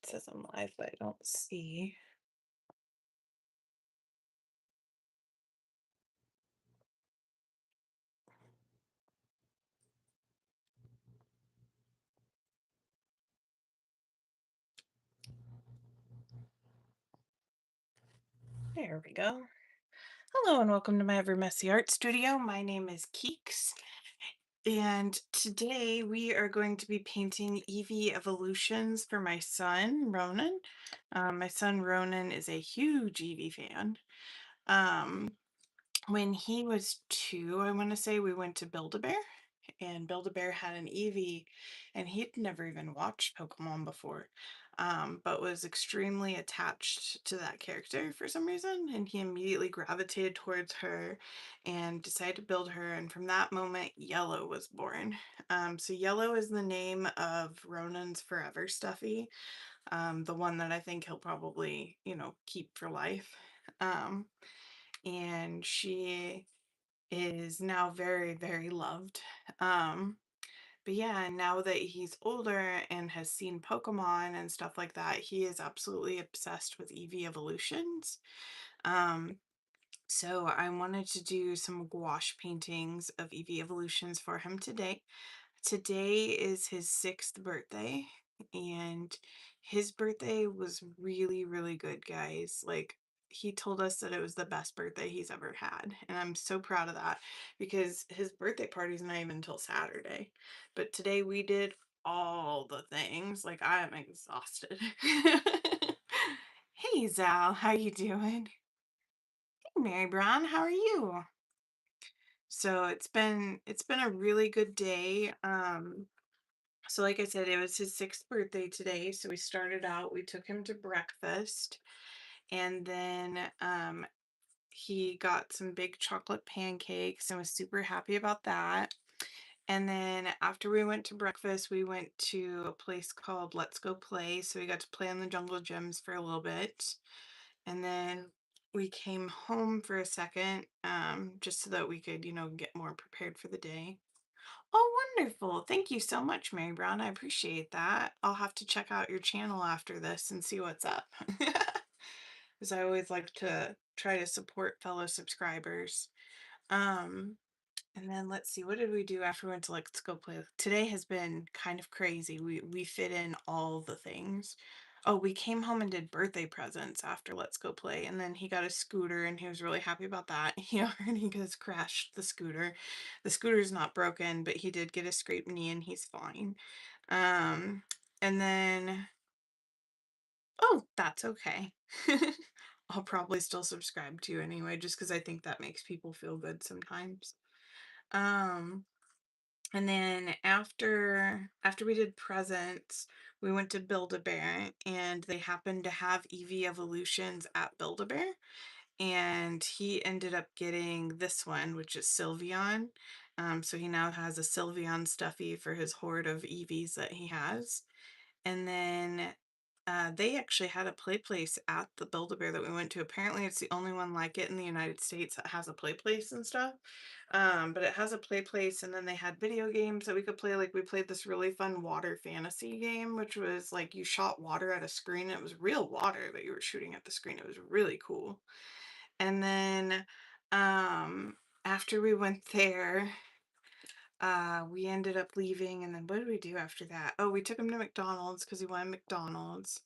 It says I'm live, but I don't see. There we go. Hello and welcome to my Ever Messy Art Studio. My name is Keeks, and today we are going to be painting Eevee Evolutions for my son, Ronan. My son, Ronan, is a huge Eevee fan. Um, when he was 2, I want to say, we went to Build-A-Bear, and Build-A-Bear had an Eevee, and he'd never even watched Pokemon before, but was extremely attached to that character for some reason, and he immediately gravitated towards her and decided to build her, and from that moment, Yellow was born. So Yellow is the name of Ronan's forever stuffy, the one that I think he'll probably, keep for life. Um, and she is now very, very loved. Um, but yeah, now that he's older and has seen Pokemon and stuff like that, he is absolutely obsessed with Eevee Evolutions. Um, so I wanted to do some gouache paintings of Eevee Evolutions for him today. Today is his 6th birthday, and his birthday was really, really good, guys. Like, he told us that it was the best birthday he's ever had, and I'm so proud of that because his birthday party's not even until Saturday. But today we did all the things. Like, I am exhausted. Hey, Zal, how you doing? Hey, Mary Brown, how are you? So it's been a really good day. So like I said, it was his 6th birthday today. So we started out, we took him to breakfast, and then he got some big chocolate pancakes and was super happy about that. And then after we went to breakfast, we went to a place called Let's Go Play. So we got to play on the jungle gyms for a little bit. And then we came home for a second, just so that we could, get more prepared for the day. Oh, wonderful. Thank you so much, Mary Brown. I appreciate that. I'll have to check out your channel after this and see what's up. Because I always like to try to support fellow subscribers. Um, and then let's see, what did we do after we went to Let's Go Play? Today has been kind of crazy. We fit in all the things. Oh, we came home and did birthday presents after Let's Go Play, and then he got a scooter and he was really happy about that. He already just crashed the scooter. The scooter's not broken, but he did get a scraped knee and he's fine. Um, and then oh, that's okay. I'll probably still subscribe to you anyway, just because I think that makes people feel good sometimes. Um, and then after we did presents, we went to Build-A-Bear, and they happened to have Eevee Evolutions at Build-A-Bear, and he ended up getting this one, which is Sylveon. So he now has a Sylveon stuffy for his horde of Eevees that he has. And then they actually had a play place at the Build-A-Bear that we went to. Apparently, it's the only one like it in the United States that has a play place and stuff. But it has a play place, and then they had video games that we could play. Like, we played this really fun water fantasy game, which was like you shot water at a screen. It was real water that you were shooting at the screen. It was really cool. And then after we went there, we ended up leaving, and then what did we do after that? Oh, we took him to McDonald's because he wanted McDonald's.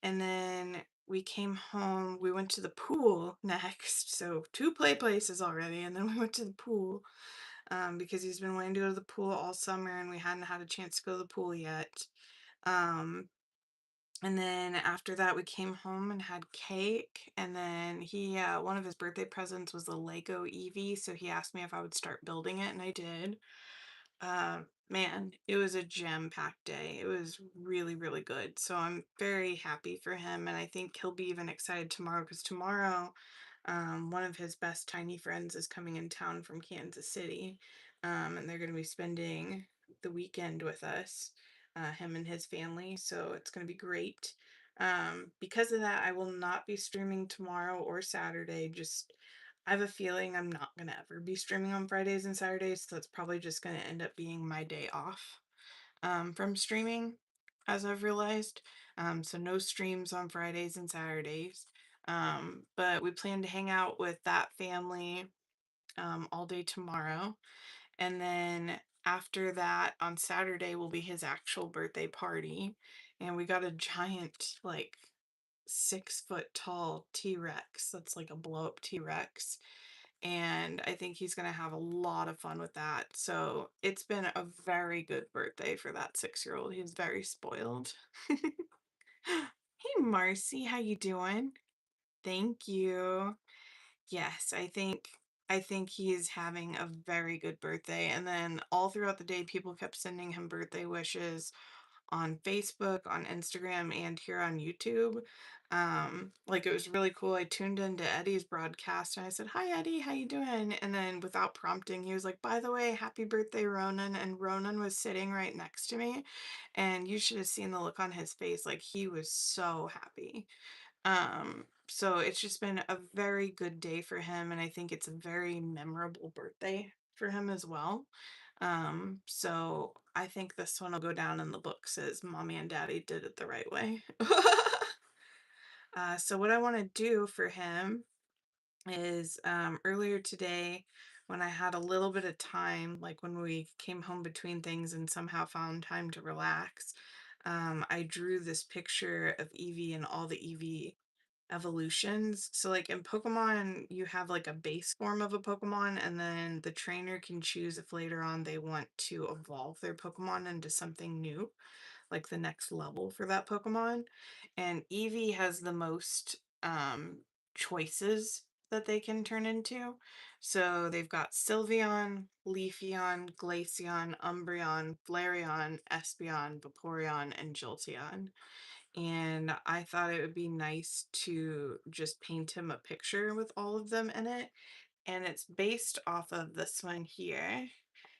And then we came home. We went to the pool next. So 2 play places already. And then we went to the pool because he's been wanting to go to the pool all summer and we hadn't had a chance to go to the pool yet. Um, and then after that, we came home and had cake. And then one of his birthday presents was a Lego Eevee. So he asked me if I would start building it, and I did. Man, it was a jam-packed day. It was really, really good. So I'm very happy for him, and I think he'll be even excited tomorrow because tomorrow, one of his best tiny friends is coming in town from Kansas City, and they're going to be spending the weekend with us, him and his family. So it's going to be great. Because of that, I will not be streaming tomorrow or Saturday. Just I have a feeling I'm not going to ever be streaming on Fridays and Saturdays, so that's probably just going to end up being my day off from streaming. as I've realized. So no streams on Fridays and Saturdays. But we plan to hang out with that family all day tomorrow. And then after that, on Saturday will be his actual birthday party. And we got a giant, like 6 foot tall T-Rex. That's like a blow up T-Rex. And I think he's going to have a lot of fun with that. So it's been a very good birthday for that 6-year-old. He's very spoiled. Hey Marcy, how you doing? Thank you. Yes, I think he's having a very good birthday. And then all throughout the day, people kept sending him birthday wishes on Facebook, on Instagram, and here on YouTube. Like it was really cool. I tuned into Eddie's broadcast and I said, "Hi Eddie, how you doing?" And then without prompting, he was like, "By the way, happy birthday, Ronan." And Ronan was sitting right next to me, and you should have seen the look on his face. Like he was so happy. So it's just been a very good day for him, and I think it's a very memorable birthday for him as well. So I think this one will go down in the books as mommy and daddy did it the right way. So what I want to do for him is earlier today when I had a little bit of time, like when we came home between things and somehow found time to relax, I drew this picture of Eevee and all the Eevee evolutions. So like in Pokemon, you have like a base form of a Pokemon, and then the trainer can choose if later on they want to evolve their Pokemon into something new, like the next level for that Pokemon. And Eevee has the most choices that they can turn into. So they've got Sylveon, Leafeon, Glaceon, Umbreon, Flareon, Espeon, Vaporeon, and Jolteon. And I thought it would be nice to just paint him a picture with all of them in it. And it's based off of this one here.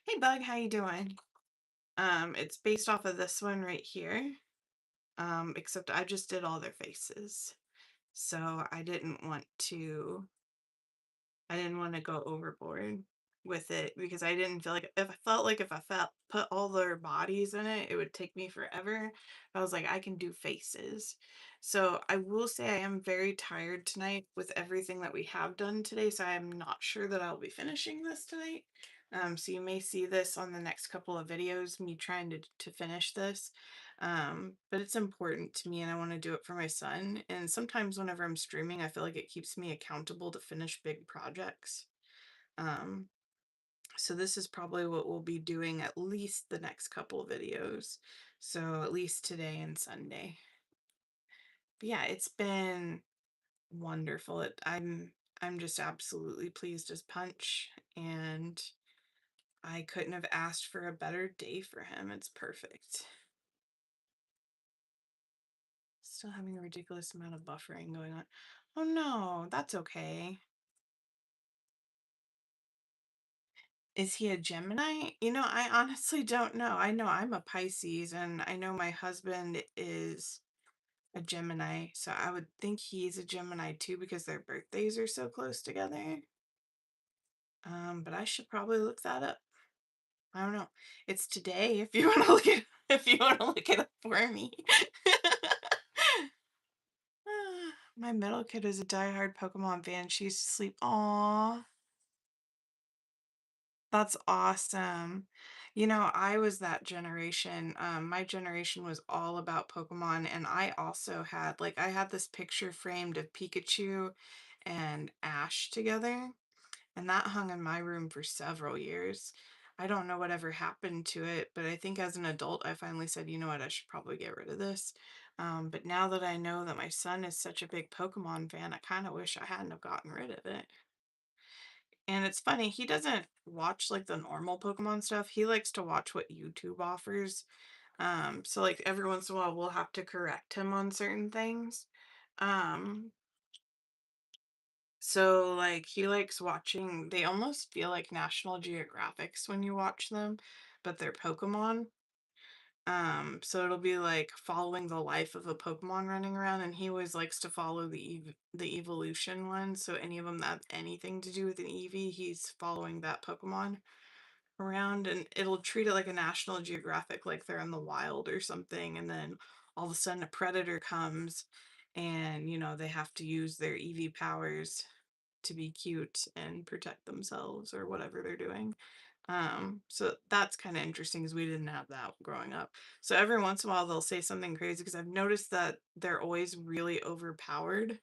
Hey Bug, how you doing? It's based off of this one right here. Except I just did all their faces. So I didn't want to go overboard with it because I didn't feel like if I felt put all their bodies in it, it would take me forever. I was like, I can do faces. So I will say I am very tired tonight with everything that we have done today. So I am not sure that I'll be finishing this tonight. So you may see this on the next couple of videos, me trying to finish this. But it's important to me and I want to do it for my son. And sometimes whenever I'm streaming, I feel like it keeps me accountable to finish big projects. Um, so this is probably what we'll be doing at least the next couple videos. So at least today and Sunday. But yeah, it's been wonderful. I'm just absolutely pleased as punch, and I couldn't have asked for a better day for him. It's perfect. Still having a ridiculous amount of buffering going on. Oh no, that's okay. Is he a Gemini? I honestly don't know. I know I'm a Pisces and I know my husband is a Gemini, so I would think he's a Gemini too because their birthdays are so close together. But I should probably look that up. I don't know. It's today if you want to look it up for me. My middle kid is a diehard Pokemon fan. She used to sleep. Aww. That's awesome. I was that generation. My generation was all about Pokemon, and I also I had this picture framed of Pikachu and Ash together, and that hung in my room for several years. I don't know whatever happened to it, but I think as an adult, I finally said, you know what, I should probably get rid of this. But now that I know that my son is such a big Pokemon fan, I kind of wish I hadn't have gotten rid of it. And it's funny, he doesn't watch like the normal Pokemon stuff. He likes to watch what YouTube offers. So like every once in a while we'll have to correct him on certain things. Um, so like he likes watching, they almost feel like National Geographics when you watch them, but they're Pokemon. So it'll be like following the life of a Pokemon running around, and he always likes to follow the evolution one. So any of them that have anything to do with an Eevee, he's following that Pokemon. around, and it'll treat it like a National Geographic, like they're in the wild or something, and then all of a sudden a predator comes and they have to use their Eevee powers to be cute and protect themselves or whatever they're doing. So that's kind of interesting because we didn't have that growing up. So every once in a while they'll say something crazy because I've noticed that they're always really overpowered.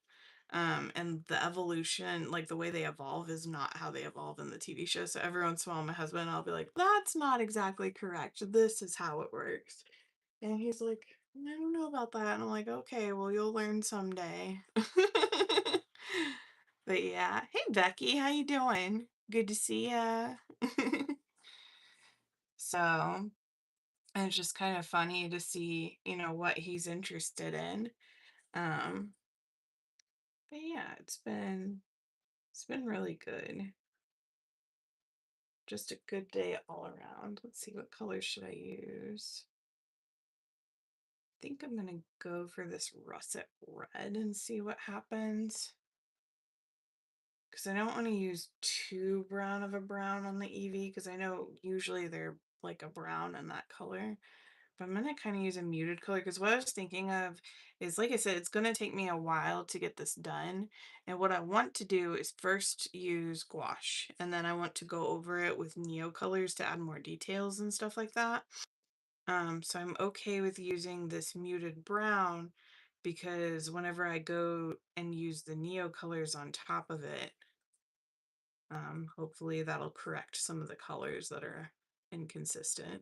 And the evolution, like the way they evolve, is not how they evolve in the TV show. So every once in a while, my husband and I'll be like, "That's not exactly correct. This is how it works." And he's like, "I don't know about that." And I'm like, "Okay, well, you'll learn someday." But yeah, hey Becky, how you doing? Good to see ya. So and it's just kind of funny to see, what he's interested in. Um, but yeah, it's been really good. Just a good day all around. Let's see, what color should I use? I think I'm gonna go for this russet red and see what happens. Because I don't want to use too brown of a brown on the Eevee, because I know usually they're like a brown in that color. But I'm gonna kind of use a muted color because what I was thinking of is, like I said, it's gonna take me a while to get this done. And what I want to do is first use gouache, and then I want to go over it with neo colors to add more details and stuff like that. So I'm okay with using this muted brown because whenever I go and use the neo colors on top of it, hopefully that'll correct some of the colors that are inconsistent.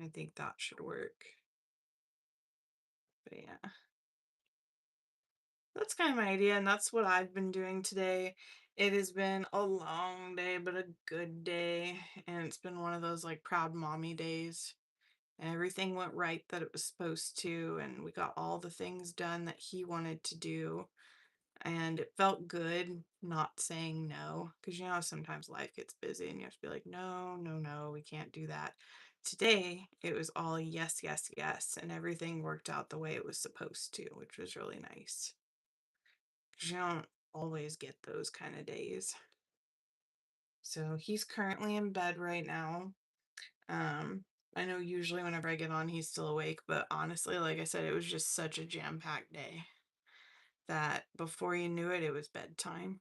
I think that should work. But yeah, that's kind of my idea, and that's what I've been doing today. It has been a long day, but a good day, and it's been one of those like proud mommy days. And everything went right that it was supposed to, and we got all the things done that he wanted to do. And it felt good not saying no, because sometimes life gets busy and you have to be like, no, no, no, we can't do that. Today it was all yes, yes, yes, and everything worked out the way it was supposed to, which was really nice, because you don't always get those kind of days. So he's currently in bed right now. um I know usually whenever I get on he's still awake, but honestly, like I said, it was just such a jam-packed day that before you knew it, it was bedtime.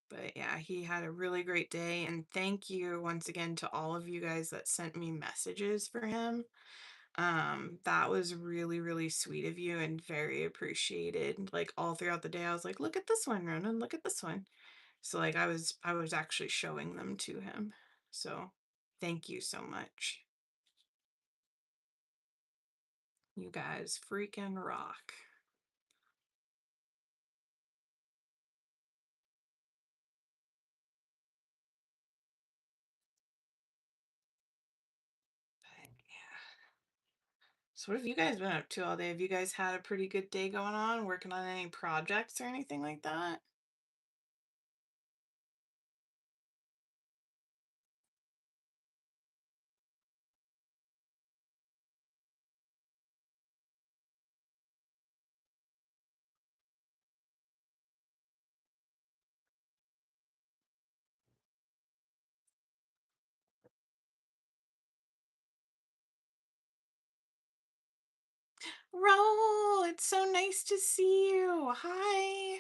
But yeah, he had a really great day. And thank you once again to all of you guys that sent me messages for him. That was really, really sweet of you and very appreciated. Like all throughout the day, I was like, look at this one, Ronan, look at this one. So like I was actually showing them to him. So thank you so much. You guys freaking rock. But yeah. So what have you guys been up to all day? Have you guys had a pretty good day going on, working on any projects or anything like that? Raul, it's so nice to see you. Hi.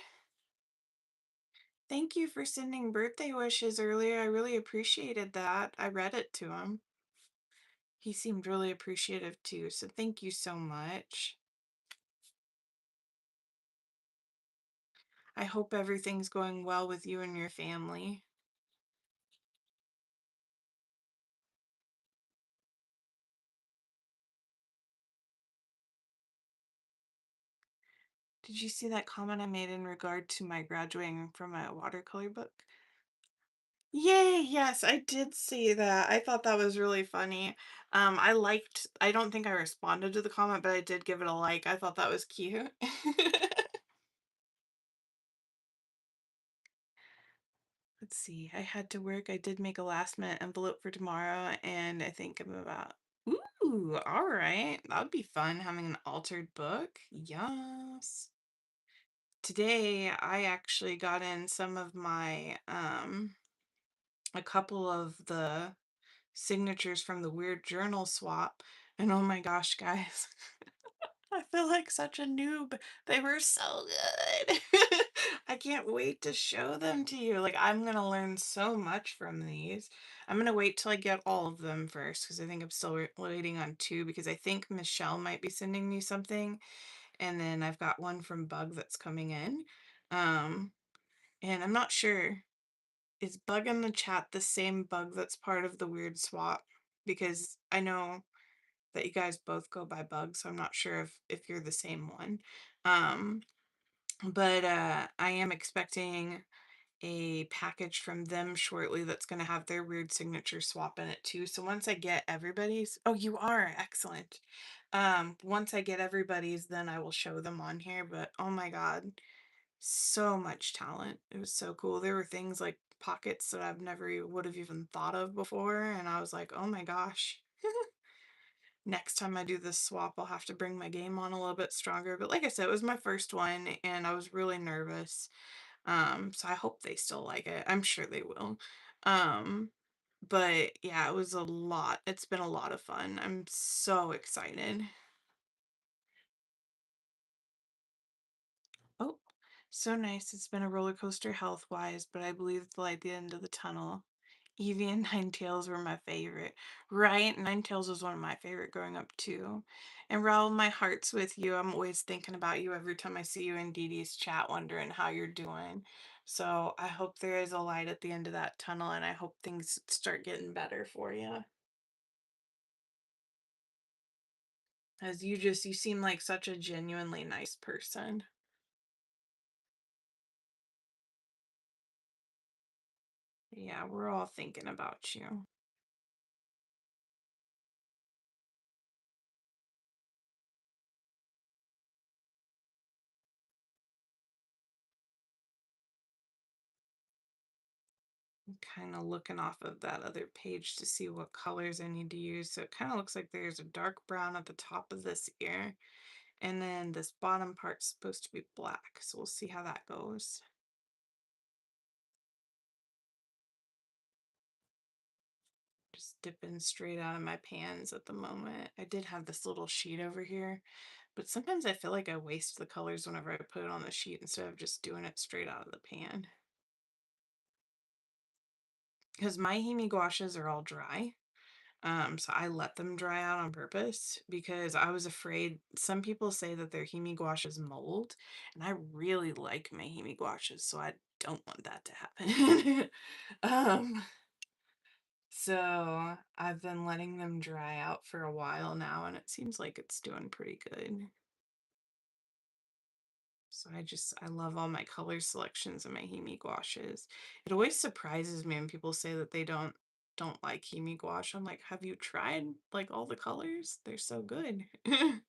Thank you for sending birthday wishes earlier. I really appreciated that. I read it to him. He seemed really appreciative too, so thank you so much. I hope everything's going well with you and your family. Did you see that comment I made in regard to my graduating from a watercolor book? Yay, yes, I did see that. I thought that was really funny. I don't think I responded to the comment, but I did give it a like. I thought that was cute. Let's see. I had to work. I did make a last minute envelope for tomorrow, and I think I'm about. Ooh, all right. That would be fun having an altered book. Yes. Today I actually got in some of my a couple of the signatures from the weird journal swap, and oh my gosh, guys, I feel like such a noob. They were so good. I can't wait to show them to you. Like, I'm gonna learn so much from these. I'm gonna wait till I get all of them first because I think I'm still waiting on two because I think Michelle might be sending me something, and then I've got one from Bug that's coming in. Um, and I'm not sure. Is Bug in the chat the same Bug that's part of the weird swap? Because I know that you guys both go by Bug, so I'm not sure if you're the same one. Um, but I am expecting a package from them shortly that's going to have their weird signature swap in it too. So once I get everybody's, oh, you are excellent. Once I get everybody's, then I will show them on here. But oh my God, so much talent. It was so cool. There were things like pockets that I've never would have even thought of before. And I was like, oh my gosh. Next time I do this swap, I'll have to bring my game on a little bit stronger. But like I said, it was my first one and I was really nervous. So I hope they still like it. I'm sure they will. Um, but yeah, it was a lot. It's been a lot of fun. I'm so excited. Oh, so nice. It's been a roller coaster health wise, but I believe it's the light at the end of the tunnel. Eevee and Ninetales were my favorite. Right? Ninetales was one of my favorite growing up too. And Raul, my heart's with you. I'm always thinking about you every time I see you in Dee Dee's chat, wondering how you're doing. So I hope there is a light at the end of that tunnel, and I hope things start getting better for you. As you seem like such a genuinely nice person. Yeah, we're all thinking about you. Kind of looking off of that other page to see what colors I need to use. So it kind of looks like there's a dark brown at the top of this ear, and then this bottom part's supposed to be black. So we'll see how that goes. Just dipping straight out of my pans at the moment. I did have this little sheet over here, but sometimes I feel like I waste the colors whenever I put it on the sheet instead of just doing it straight out of the pan. Because my Himi gouaches are all dry. So I let them dry out on purpose because I was afraid. Some people say that their Himi gouaches mold, and I really like my Himi gouaches, so I don't want that to happen. um, so I've been letting them dry out for a while now, and it seems like it's doing pretty good. So I love all my color selections and my Himi gouaches. It always surprises me when people say that they don't like Himi gouache. I'm like, have you tried like all the colors? They're so good. Because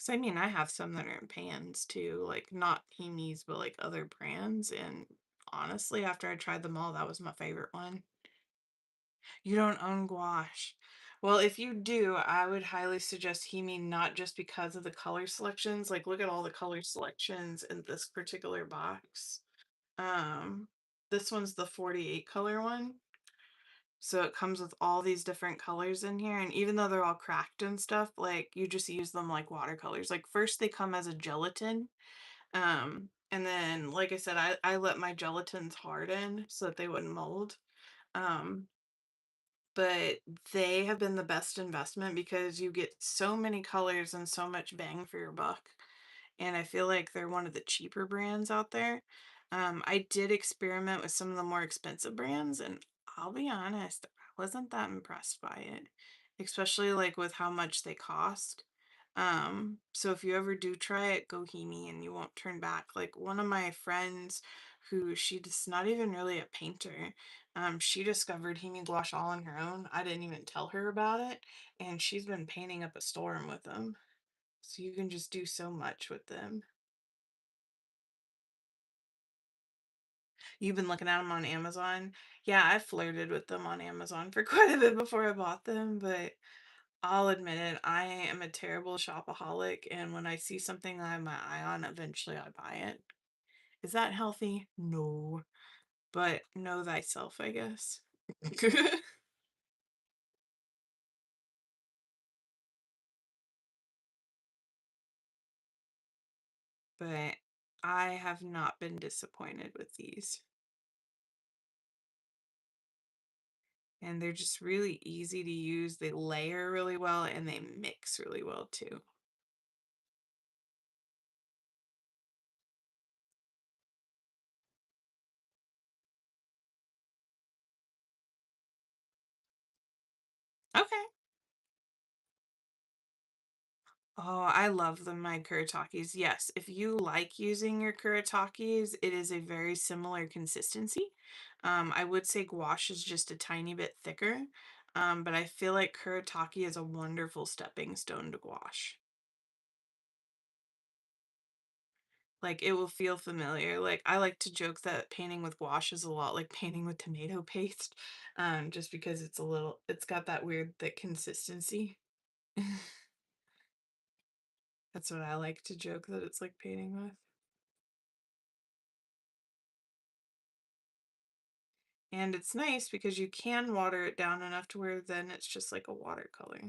I mean, I have some that are in pans too, like not Himis, but like other brands. And honestly, after I tried them all, that was my favorite one. You don't own gouache. Well, if you do, I would highly suggest Himi not just because of the color selections. Like, look at all the color selections in this particular box. Um, this one's the 48 color one. So it comes with all these different colors in here. And even though they're all cracked and stuff, like you just use them like watercolors. Like first they come as a gelatin. And then, like I said, I let my gelatins harden so that they wouldn't mold. Um, but they have been the best investment because you get so many colors and so much bang for your buck. And I feel like they're one of the cheaper brands out there. I did experiment with some of the more expensive brands, and I'll be honest, I wasn't that impressed by it, especially like with how much they cost. So if you ever do try it, go Himi and you won't turn back. Like one of my friends who she's not even really a painter. She discovered Himi gouache all on her own. I didn't even tell her about it, and she's been painting up a storm with them. So you can just do so much with them. You've been looking at them on Amazon. Yeah, I flirted with them on Amazon for quite a bit before I bought them, but I'll admit it, I am a terrible shopaholic, and when I see something I have my eye on, eventually I buy it. Is that healthy? No, but know thyself, I guess. But I have not been disappointed with these. And they're just really easy to use. They layer really well and they mix really well too. Okay. Oh, I love my kuritakis. Yes, if you like using your kuritakis, it is a very similar consistency. I would say gouache is just a tiny bit thicker, but I feel like kuritake is a wonderful stepping stone to gouache. Like it will feel familiar. Like I like to joke that painting with gouache is a lot like painting with tomato paste, just because it's got that weird thick consistency. That's what I like to joke that it's like painting with. And it's nice because you can water it down enough to where then it's just like a watercolor.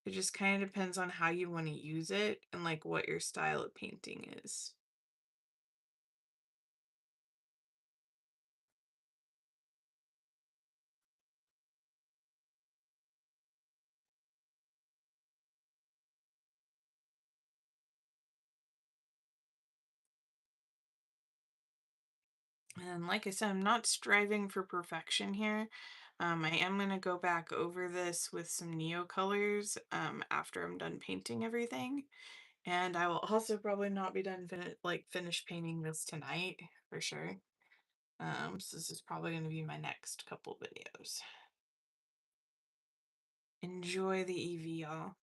It just kind of depends on how you want to use it and like what your style of painting is. And like I said, I'm not striving for perfection here. I am going to go back over this with some neo colors after I'm done painting everything. And I will also probably not be done finish painting this tonight for sure. So this is probably going to be my next couple videos. Enjoy the Eevee, y'all.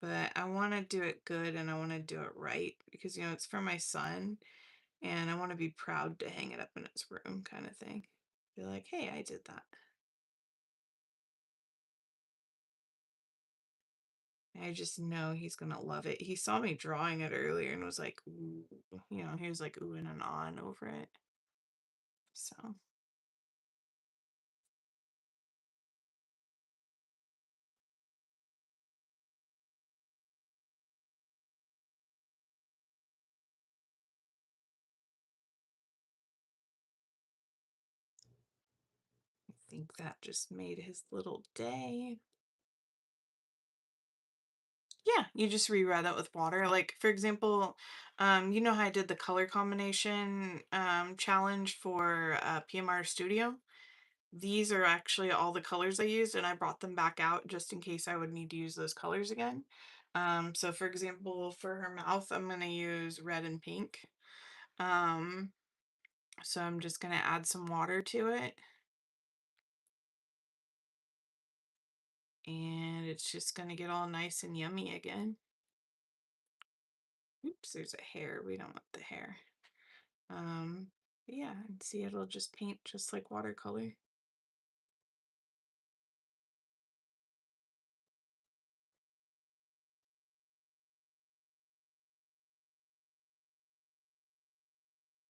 But I want to do it good and I want to do it right because, it's for my son and I want to be proud to hang it up in his room kind of thing. Be like, hey, I did that. I just know he's gonna love it. He saw me drawing it earlier and was like, ooh, he was like oohing and on over it. So I think that just made his little day. Yeah, you just reread it with water. Like for example, you know how I did the color combination challenge for PMR Studio? These are actually all the colors I used, and I brought them back out just in case I would need to use those colors again. So for example, for her mouth, I'm gonna use red and pink. Um, so I'm just gonna add some water to it, and it's just gonna get all nice and yummy again. Oops, there's a hair. We don't want the hair. Um, yeah, and see, it'll just paint just like watercolor.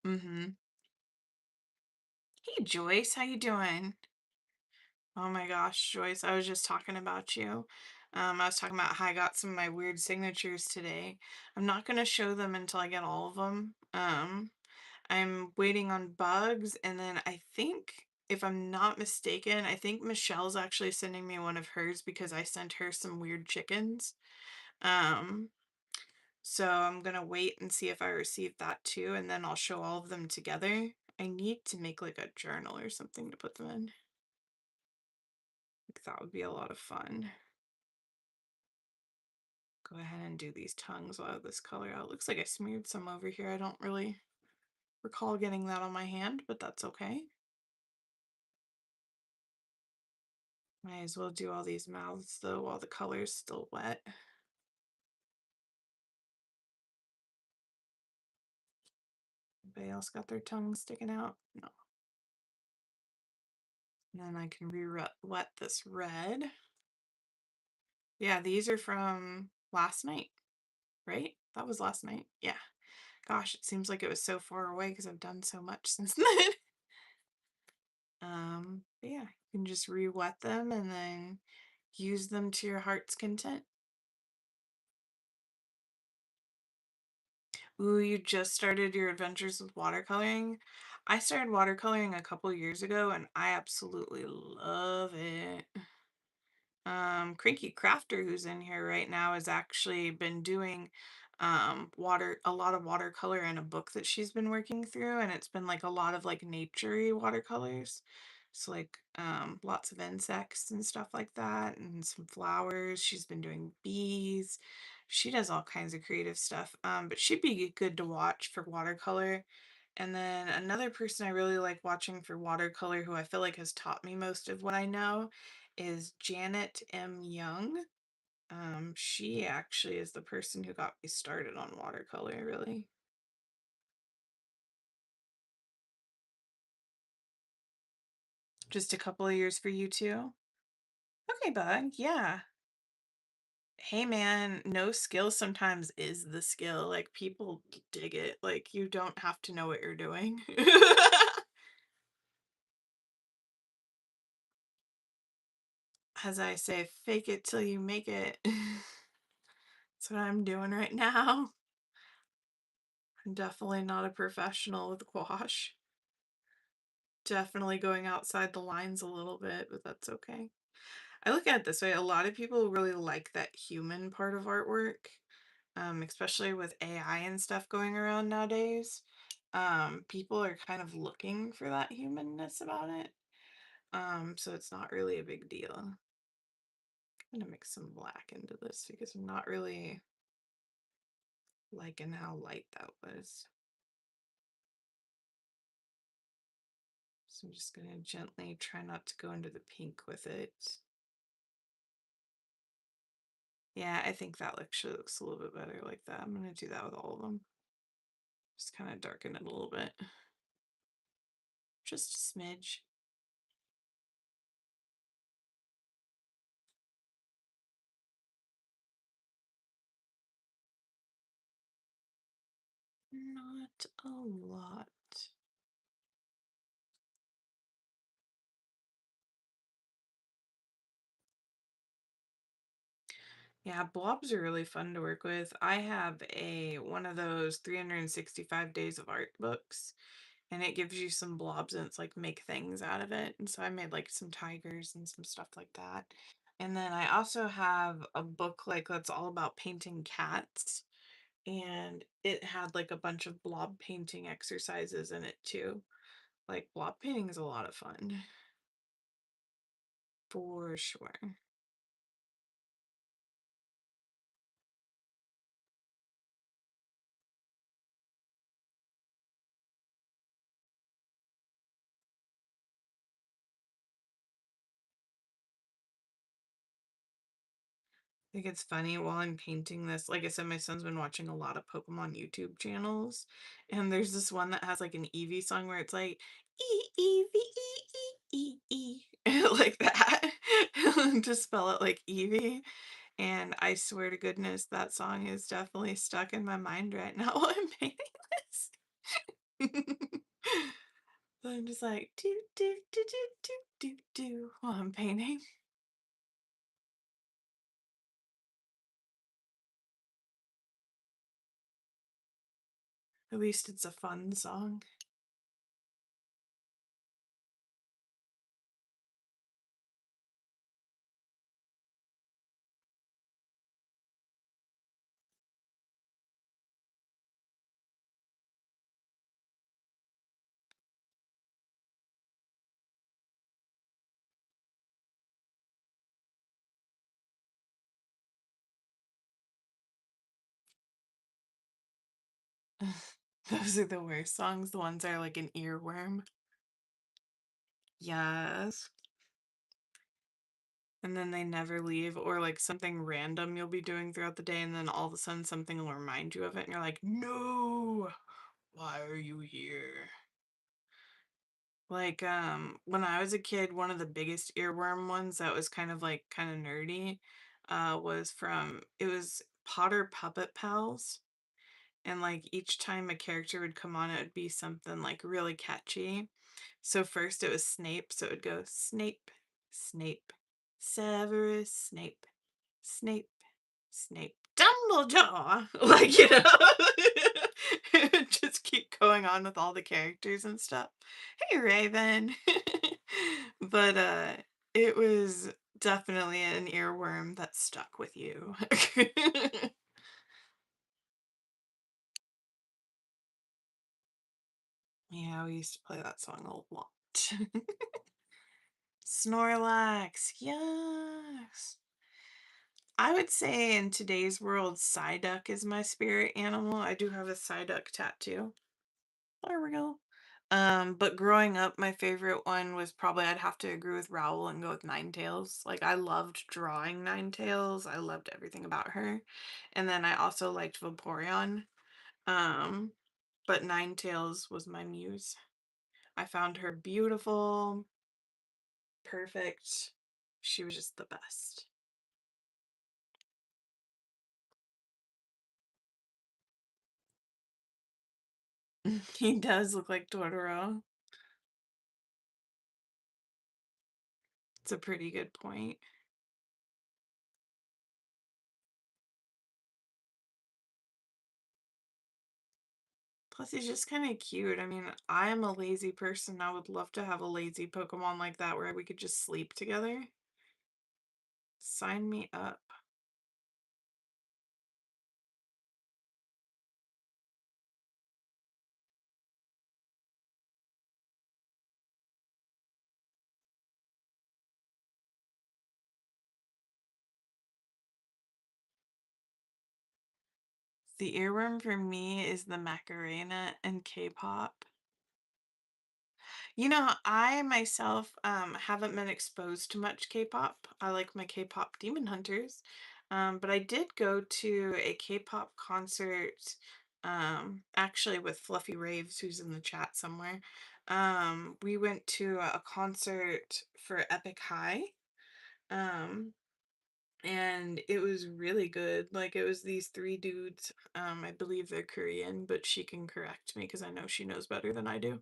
Mm-hmm. Hey, Joyce, how you doing? Oh my gosh, Joyce, I was just talking about you. I was talking about how I got some of my weird signatures today. I'm not gonna show them until I get all of them. I'm waiting on bugs, and then I think, if I'm not mistaken, I think Michelle's actually sending me one of hers because I sent her some weird chickens. Um, so I'm gonna wait and see if I receive that too, and then I'll show all of them together. I need to make like a journal or something to put them in. Like, that would be a lot of fun. Go ahead and do these tongues while I have this color out. Looks like I smeared some over here. I don't really recall getting that on my hand, but that's okay. Might as well do all these mouths though while the color's still wet. Anybody else got their tongue sticking out? No. And then I can re-wet this red. Yeah, these are from last night, right? That was last night. Yeah. Gosh, it seems like it was so far away because I've done so much since then. But yeah, you can just re-wet them and then use them to your heart's content. Ooh, you just started your adventures with watercoloring. I started watercoloring a couple years ago and I absolutely love it. Cranky Crafter, who's in here right now, has actually been doing a lot of watercolor in a book that she's been working through, and it's been like a lot of like naturey watercolors. So like lots of insects and stuff like that, and some flowers. She's been doing bees. She does all kinds of creative stuff. But she'd be good to watch for watercolor. And then another person I really like watching for watercolor, who I feel like has taught me most of what I know, is Janet M. Young. She actually is the person who got me started on watercolor, really. Just a couple of years for you too? Okay, bud. Yeah. Hey, man, no skill sometimes is the skill. Like, people dig it. Like, you don't have to know what you're doing. As I say, fake it till you make it. That's what I'm doing right now. I'm definitely not a professional with gouache. Definitely going outside the lines a little bit, but that's okay. I look at it this way, a lot of people really like that human part of artwork, especially with AI and stuff going around nowadays. People are kind of looking for that humanness about it. So it's not really a big deal. I'm gonna mix some black into this because I'm not really liking how light that was. So I'm just gonna gently try not to go into the pink with it. Yeah, I think that actually looks a little bit better like that. I'm gonna do that with all of them. Just kind of darken it a little bit. Just a smidge. Not a lot. Yeah, blobs are really fun to work with. I have a one of those 365 days of art books, and it gives you some blobs and it's like make things out of it. And so I made like some tigers and some stuff like that. And then I also have a book like that's all about painting cats, and it had like a bunch of blob painting exercises in it too. Like blob painting is a lot of fun for sure. I think it's funny while I'm painting this. Like I said, my son's been watching a lot of Pokemon YouTube channels, and there's this one that has like an Eevee song where it's like Eevee like that to spell it like Eevee. And I swear to goodness, that song is definitely stuck in my mind right now while I'm painting this. So I'm just like do do do do do do do while I'm painting. At least it's a fun song. Those are the worst songs. The ones that are like an earworm. Yes. And then they never leave, or like something random you'll be doing throughout the day, and then all of a sudden something will remind you of it, and you're like, no, why are you here? Like, when I was a kid, one of the biggest earworm ones that was kind of like kind of nerdy, was from it was Potter Puppet Pals. And like each time a character would come on, it would be something like really catchy. So first it was Snape, so it would go Snape, Snape, Severus Snape, Snape, Snape, Dumbledore. Like, it would just keep going on with all the characters and stuff. Hey, Raven. But it was definitely an earworm that stuck with you. Yeah, we used to play that song a lot. Snorlax, yes. I would say in today's world, Psyduck is my spirit animal. I do have a Psyduck tattoo. There we go. But growing up, my favorite one was probably I'd have to agree with Rowell and go with Ninetales. Like I loved drawing Ninetales. I loved everything about her. And then I also liked Vaporeon. Um, but Ninetales was my muse. I found her beautiful, perfect. She was just the best. He does look like Totoro. It's a pretty good point. Plus, he's just kind of cute. I mean, I am a lazy person. I would love to have a lazy Pokemon like that where we could just sleep together. Sign me up. The earworm for me is the Macarena and K-pop. I myself haven't been exposed to much K-pop. I like my K-pop Demon Hunters. But I did go to a K-pop concert actually with Fluffy Raves, who's in the chat somewhere. We went to a concert for Epic High. Um and it was really good. Like it was these three dudes. I believe they're Korean, but she can correct me because I know she knows better than I do.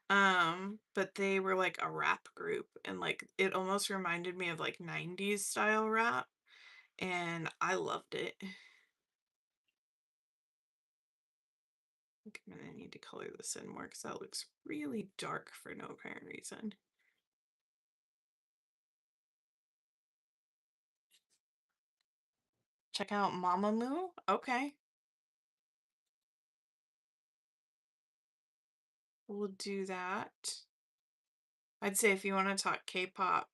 But they were like a rap group and like it almost reminded me of like 90s style rap and I loved it. I think I'm gonna need to color this in more because that looks really dark for no apparent reason. Check out Mamamoo. Okay. We'll do that. I'd say if you want to talk K-pop,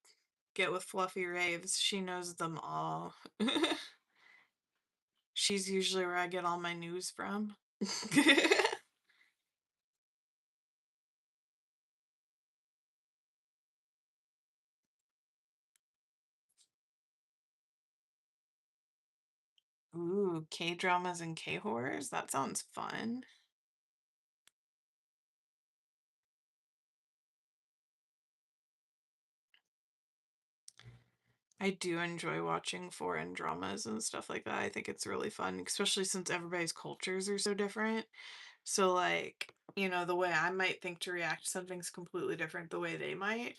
get with Fluffy Raves. She knows them all. She's usually where I get all my news from. Ooh, K-dramas and K-horrors? That sounds fun. I do enjoy watching foreign dramas and stuff like that. I think it's really fun, especially since everybody's cultures are so different. So, like, the way I might think to react to something's completely different the way they might.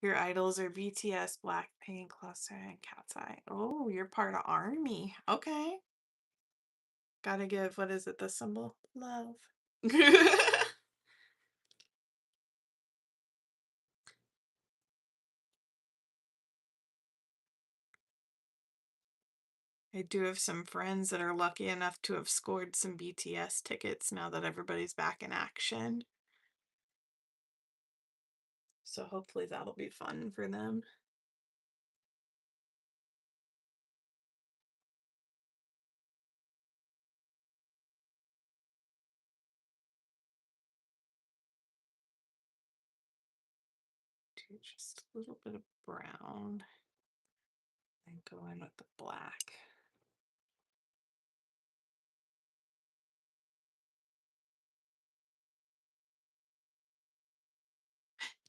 Your idols are BTS, Blackpink, Cluster, and Cat's Eye. Oh, you're part of ARMY. Okay. Gotta give, what is it, the symbol? Love. I do have some friends that are lucky enough to have scored some BTS tickets now that everybody's back in action. So hopefully that'll be fun for them. Do just a little bit of brown and go in with the black.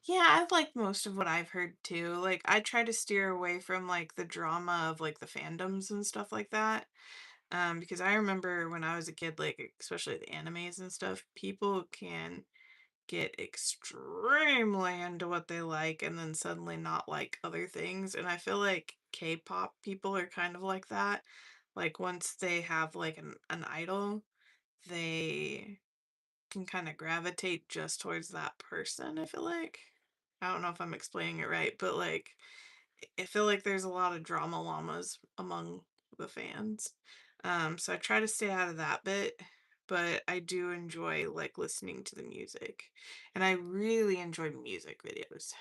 Yeah, I like most of what I've heard too. Like I try to steer away from like the drama of like the fandoms and stuff like that. Because I remember when I was a kid, like especially the animes and stuff, people can get extremely into what they like and then suddenly not like other things. And I feel like K-pop people are kind of like that. Like once they have like an idol, they can kind of gravitate just towards that person, I feel like. I don't know if I'm explaining it right, but like I feel like there's a lot of drama llamas among the fans. So I try to stay out of that bit, but I do enjoy like listening to the music. And I really enjoy music videos.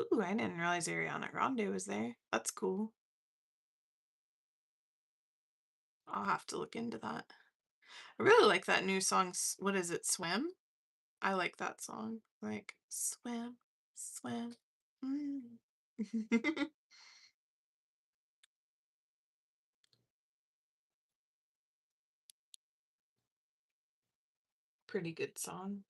Ooh, I didn't realize Ariana Grande was there. That's cool. I'll have to look into that. I really like that new song. What is it? Swim? I like that song. Like, swim, swim. Mm. Pretty good song.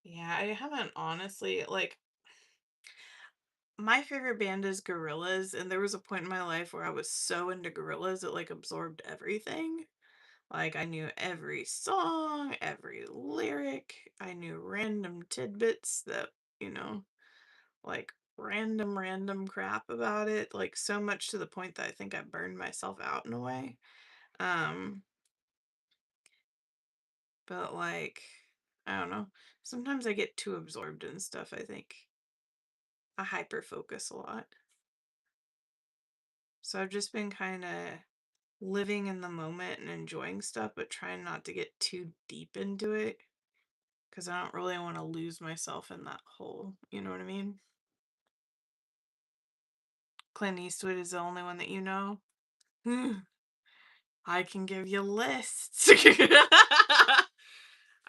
Yeah, I haven't honestly, like, my favorite band is Gorillaz, and there was a point in my life where I was so into Gorillaz it like absorbed everything. Like, I knew every song, every lyric, I knew random tidbits that, you know, like random crap about it, like so much to the point that I think I burned myself out in a way. Um, but like, I don't know. Sometimes I get too absorbed in stuff, I think. I hyper focus a lot. So I've just been kind of living in the moment and enjoying stuff, but trying not to get too deep into it because I don't really want to lose myself in that hole. You know what I mean? Clint Eastwood is the only one that you know. I can give you lists.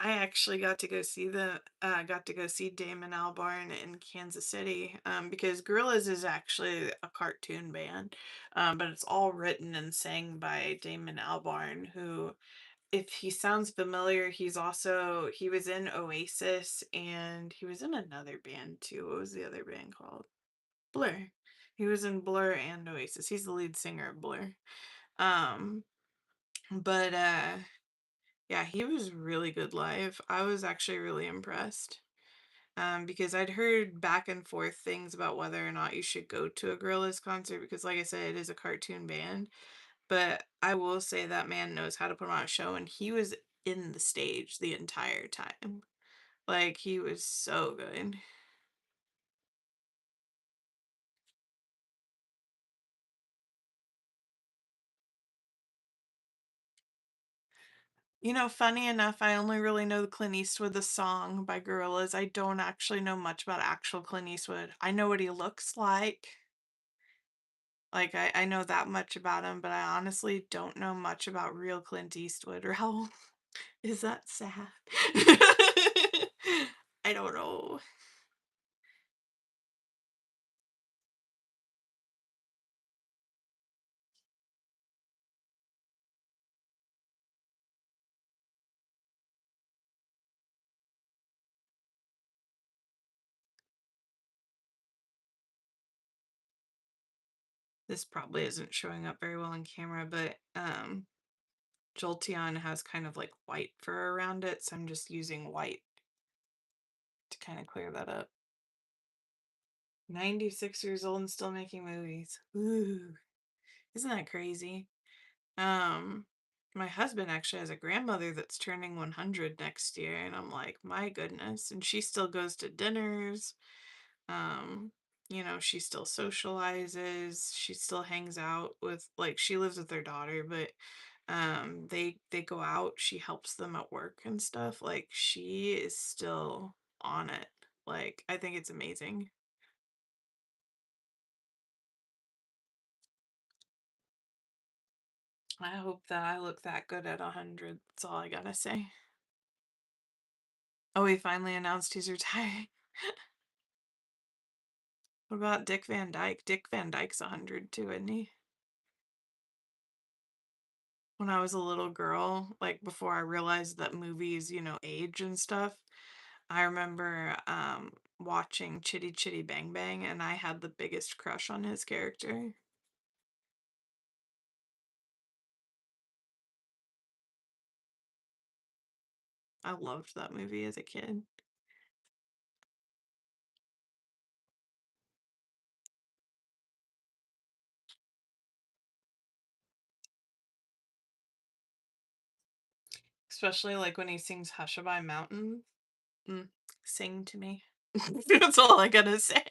I actually got to go see Damon Albarn in Kansas City because Gorillaz is actually a cartoon band, but it's all written and sang by Damon Albarn, who, if he sounds familiar, he was in Oasis and he was in another band too. What was the other band called? Blur. He was in Blur and Oasis. He's the lead singer of Blur. Um, but yeah, he was really good live. I was actually really impressed. Because I'd heard back and forth things about whether or not you should go to a Gorillaz concert because, like I said, it is a cartoon band. But I will say that man knows how to put on a show, and he was in the stage the entire time. Like, he was so good. You know, funny enough, I only really know the Clint Eastwood, the song by Gorillaz. I don't actually know much about actual Clint Eastwood. I know what he looks like. Like, I know that much about him, but I honestly don't know much about real Clint Eastwood. Raoul, is that sad? I don't know. This probably isn't showing up very well on camera, but Jolteon has kind of like white fur around it, so I'm just using white to kind of clear that up. 96 years old and still making movies. Ooh, isn't that crazy? Um, my husband actually has a grandmother that's turning 100 next year, and I'm like, my goodness. And she still goes to dinners. Um, you know, she still socializes. She still hangs out with, like, she lives with her daughter, but they go out. She helps them at work and stuff. Like, she is still on it. Like, I think it's amazing. I hope that I look that good at 100. That's all I gotta say. Oh, he finally announced he's retiring. What about Dick Van Dyke? Dick Van Dyke's 100 too, isn't he? When I was a little girl, like before I realized that movies, age and stuff, I remember watching Chitty Chitty Bang Bang and I had the biggest crush on his character. I loved that movie as a kid. Especially like when he sings Hushabye Mountain. Mm, sing to me. That's all I gotta say.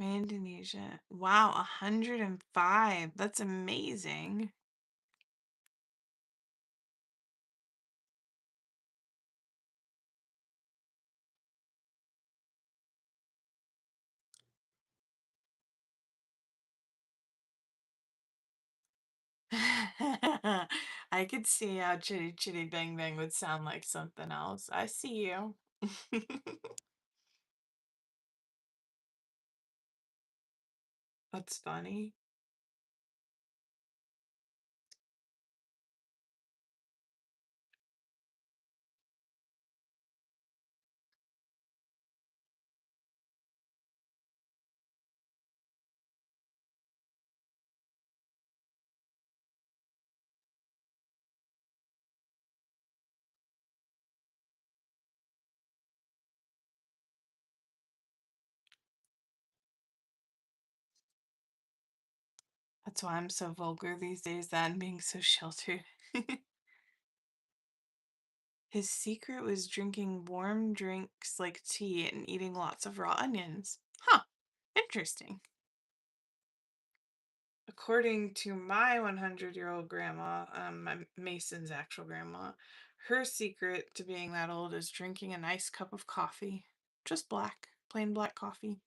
Indonesia. Wow, 105. That's amazing. I could see how Chitty Chitty Bang Bang would sound like something else. I see you. That's funny. That's why I'm so vulgar these days, that and being so sheltered. His secret was drinking warm drinks like tea and eating lots of raw onions. Huh, interesting. According to my 100-year-old grandma, Mason's actual grandma, her secret to being that old is drinking a nice cup of coffee. Just black, plain black coffee.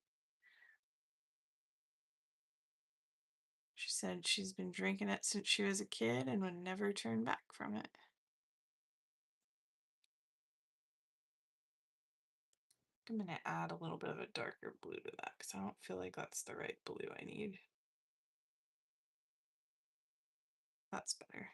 She said she's been drinking it since she was a kid and would never turn back from it. I'm going to add a little bit of a darker blue to that because I don't feel like that's the right blue I need. That's better.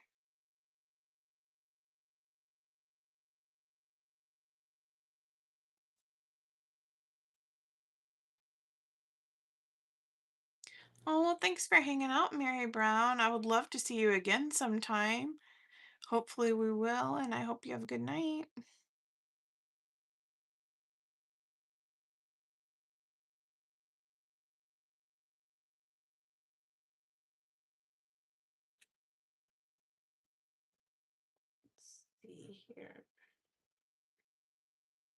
Oh, well, thanks for hanging out, Mary Brown. I would love to see you again sometime. Hopefully we will, and I hope you have a good night. Let's see here.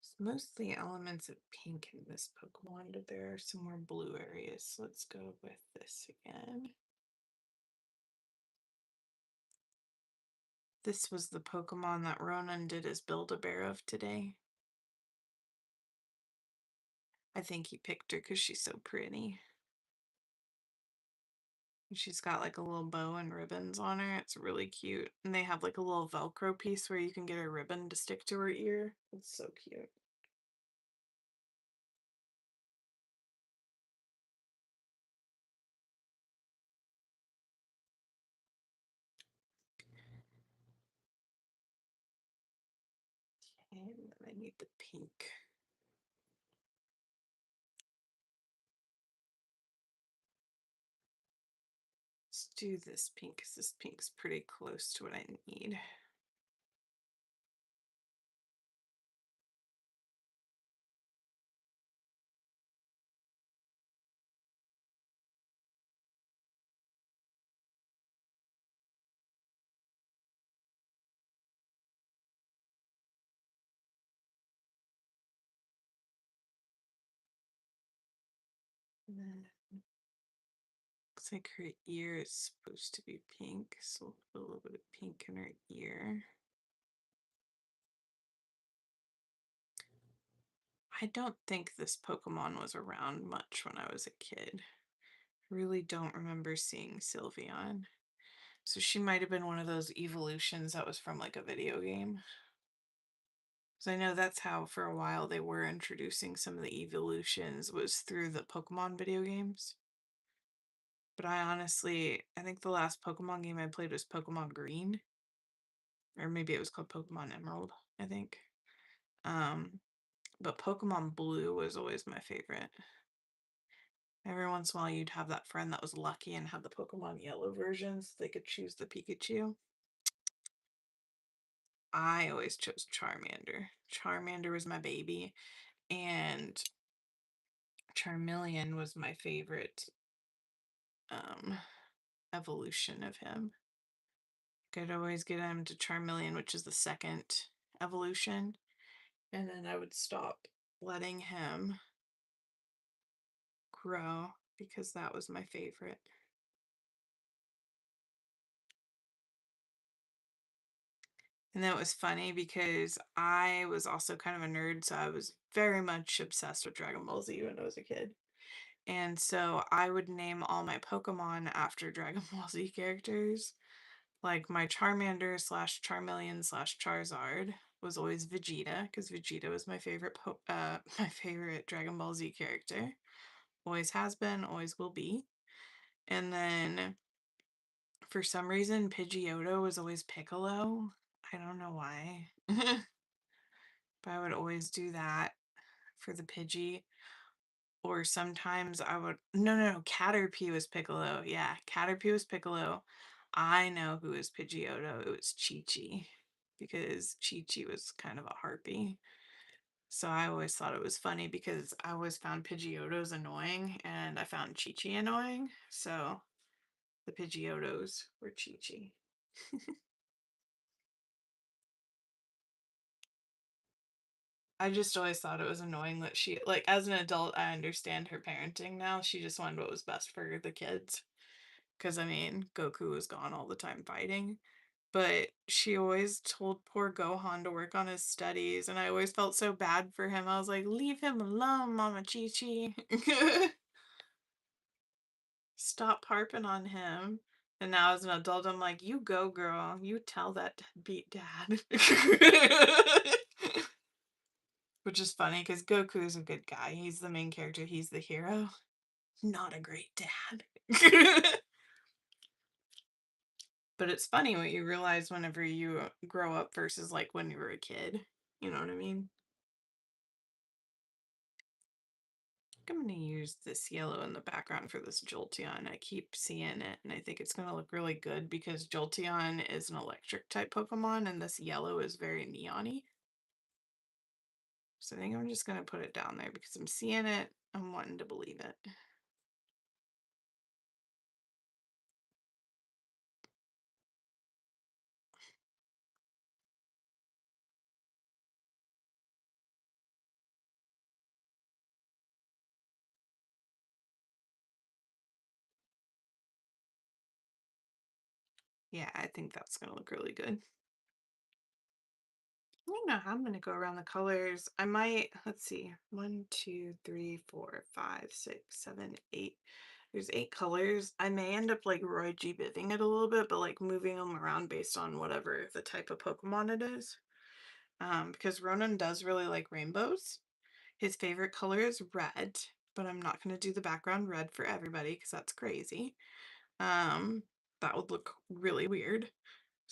It's mostly elements of pink in this Pokemon, but there are some more blue areas. So let's go with this again. This was the Pokemon that Ronan did his Build-A-Bear of today. I think he picked her because she's so pretty. She's got like a little bow and ribbons on her. It's really cute. And they have like a little Velcro piece where you can get a ribbon to stick to her ear. It's so cute. And then I need the pink. Let's do this pink because this pink's pretty close to what I need. Looks Looks like her ear is supposed to be pink, so we'll put a little bit of pink in her ear. I don't think this Pokemon was around much when I was a kid. Really don't remember seeing Sylveon. So she might have been one of those evolutions that was from like a video game. Because I know that's how for a while they were introducing some of the evolutions was through the Pokemon video games. But I think the last Pokemon game I played was Pokemon Green. Or maybe it was called Pokemon Emerald, I think. Um, but Pokemon Blue was always my favorite. Every once in a while, you'd have that friend that was lucky and have the Pokemon Yellow version so they could choose the Pikachu. I always chose Charmander. Charmander was my baby, and Charmeleon was my favorite um, evolution of him. Could always get him to Charmeleon, which is the second evolution, and then I would stop letting him grow because that was my favorite. And that was funny because I was also kind of a nerd, so I was very much obsessed with Dragon Ball Z when I was a kid. And so I would name all my Pokemon after Dragon Ball Z characters. Like my Charmander slash Charmeleon slash Charizard was always Vegeta because Vegeta was my favorite my favorite Dragon Ball Z character. Always has been, always will be. And then for some reason Pidgeotto was always Piccolo. I don't know why. But I would always do that for the Pidgey. Or sometimes I would no, Caterpie was Piccolo. Yeah, Caterpie was Piccolo. I know who is Pidgeotto. It was Chi-Chi because Chi-Chi was kind of a harpy. So I always thought it was funny because I always found Pidgeottos annoying and I found Chi-Chi annoying. So the Pidgeottos were Chi-Chi. I just always thought it was annoying that she, like, as an adult, I understand her parenting now. She just wanted what was best for the kids. Because, I mean, Goku was gone all the time fighting. But she always told poor Gohan to work on his studies. And I always felt so bad for him. I was like, leave him alone, Mama Chi Chi. Stop harping on him. And now as an adult, I'm like, you go, girl. You tell that beat dad. Which is funny because Goku is a good guy. He's the main character. He's the hero. Not a great dad. But it's funny what you realize whenever you grow up versus like when you were a kid. You know what I mean? I'm going to use this yellow in the background for this Jolteon. I keep seeing it and I think it's going to look really good because Jolteon is an electric type Pokemon and this yellow is very neon-y. So I think I'm just going to put it down there because I'm seeing it. I'm wanting to believe it. Yeah, I think that's going to look really good. I don't know how I'm going to go around the colors. I might, let's see, 1, 2, 3, 4, 5, 6, 7, 8. There's 8 colors. I may end up like Roy G. Biving it a little bit, but like moving them around based on whatever the type of Pokemon it is. Because Ronan does really like rainbows. His favorite color is red, but I'm not going to do the background red for everybody because that's crazy. Um, that would look really weird.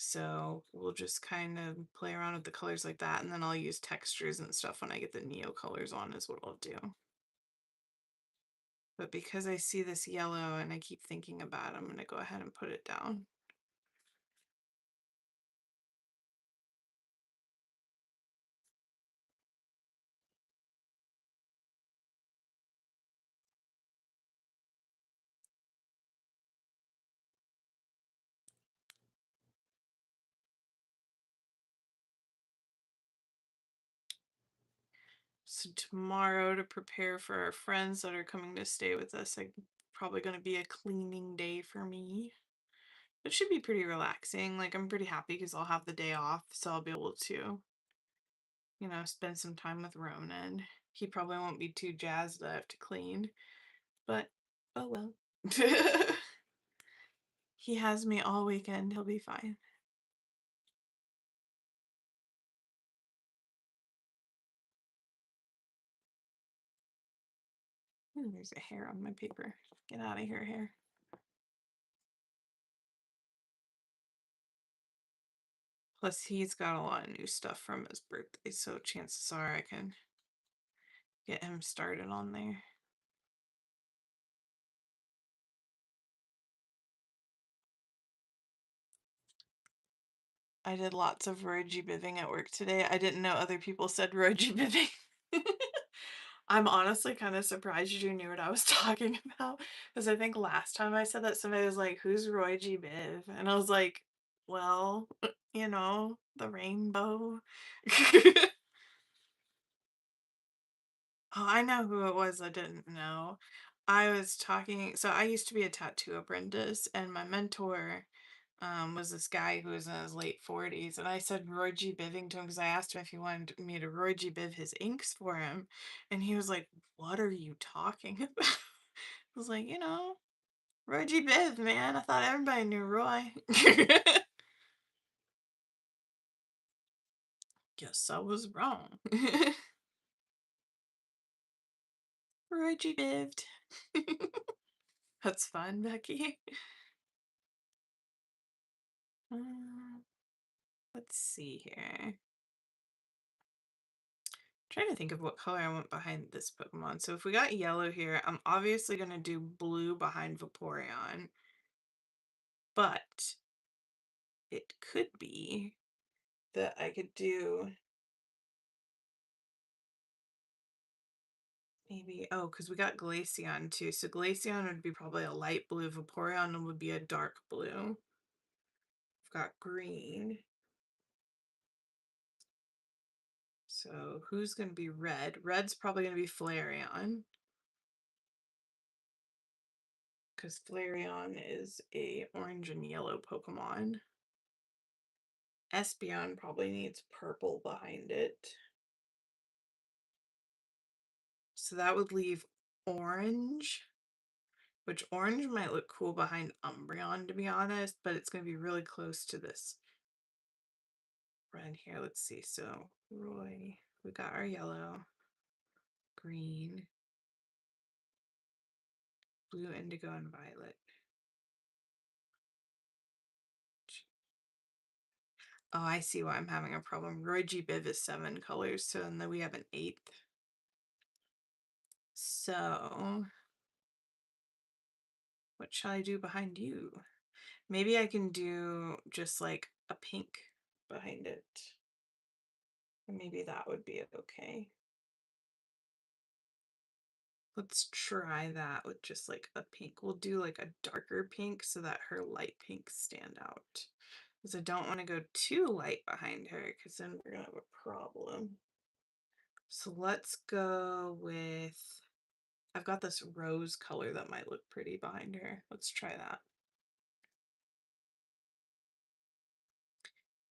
So we'll just kind of play around with the colors like that, and then I'll use textures and stuff when I get the Neo colors on is what I'll do. But because I see this yellow and I keep thinking about it, I'm going to go ahead and put it down. So tomorrow, to prepare for our friends that are coming to stay with us, I probably going to be a cleaning day for me. It should be pretty relaxing. Like, I'm pretty happy because I'll have the day off, so I'll be able to, spend some time with Ronan. He probably won't be too jazzed that I have to clean, but oh well. He has me all weekend. He'll be fine. Ooh, there's a hair on my paper. Get out of here, hair. Plus, he's got a lot of new stuff from his birthday, so chances are I can get him started on there. I did lots of Roji Biving at work today. I didn't know other people said Roji Biving. I'm honestly kind of surprised you knew what I was talking about, because I think last time I said that, somebody was like, "Who's Roji Biv?" And I was like, well, the rainbow. Oh, I know who it was. I didn't know. I was talking. So I used to be a tattoo apprentice, and my mentor was this guy who was in his late 40s. And I said Roy G. Biving to him because I asked him if he wanted me to Roy G. Biv his inks for him. And he was like, "What are you talking about?" I was like, Roy G. Biv, man. I thought everybody knew Roy. Guess I was wrong. Roy G. Bived. That's fun, Becky. Um, let's see here. Trying to think of what color I want behind this Pokemon. So if we got yellow here, I'm obviously going to do blue behind Vaporeon. But it could be that I could do maybe, oh, because we got Glaceon too. So Glaceon would be probably a light blue. Vaporeon would be a dark blue. I've got green. So who's going to be red? Red's probably going to be Flareon, because Flareon is a orange and yellow Pokemon. Espeon probably needs purple behind it. So that would leave orange, which orange might look cool behind Umbreon, to be honest, but it's going to be really close to this red here. Let's see. So Roy, we got our yellow, green, blue, indigo, and violet. Oh, I see why I'm having a problem. Roy G. Biv is 7 colors, so and then we have an 8th. So what shall I do behind you? Maybe I can do just like a pink behind it. Maybe that would be okay. Let's try that with just like a pink. We'll do like a darker pink so that her light pinks stand out. Because I don't want to go too light behind her, because then we're going to have a problem. So let's go with, I've got this rose color that might look pretty behind her. Let's try that.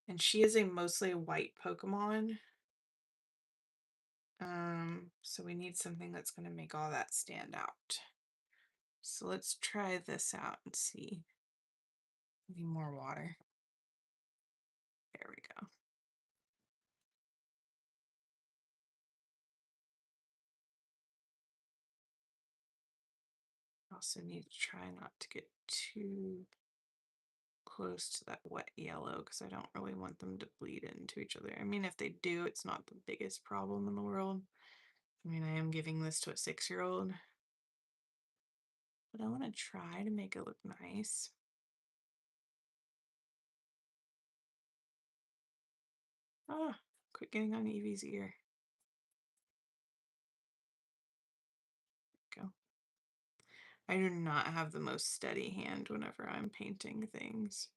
And she is a mostly white Pokemon. So we need something that's going to make all that stand out. So let's try this out and see. Need more water. There we go. Also need to try not to get too close to that wet yellow, because I don't really want them to bleed into each other. I mean, if they do, it's not the biggest problem in the world. I mean, I am giving this to a 6-year-old, but I want to try to make it look nice. Ah, quit getting on Eevee's ear. Go. I do not have the most steady hand whenever I'm painting things.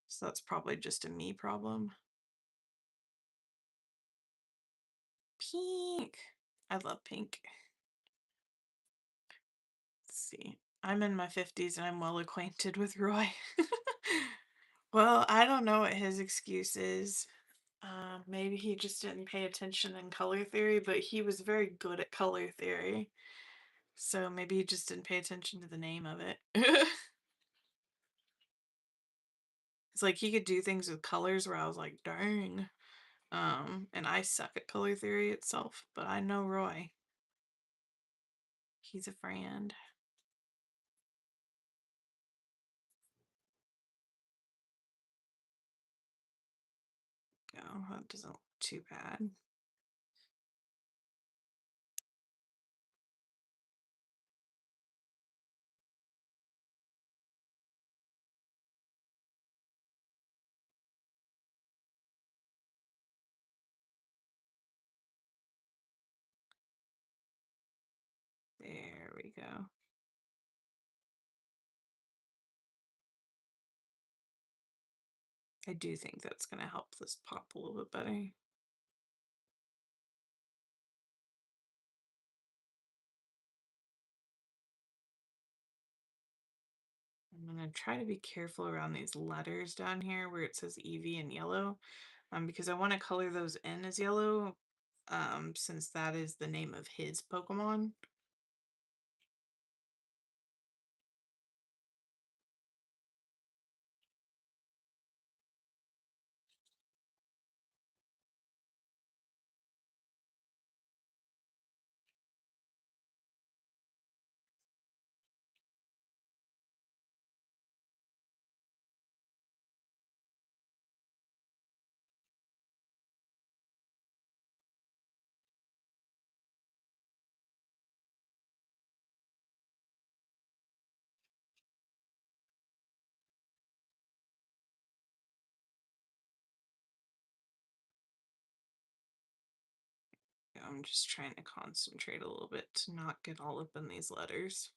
So that's probably just a me problem. Pink. I love pink. Let's see. I'm in my 50s and I'm well acquainted with Roy. Well, I don't know what his excuse is. Maybe he just didn't pay attention in color theory, but he was very good at color theory. So maybe he just didn't pay attention to the name of it. It's like he could do things with colors where I was like, dang. And I suck at color theory itself, but I know Roy. He's a friend. Oh, that doesn't look too bad. There we go. I do think that's going to help this pop a little bit better. I'm going to try to be careful around these letters down here where it says Eevee in yellow, because I want to color those in as yellow, since that is the name of his Pokemon. I'm just trying to concentrate a little bit to not get all up in these letters.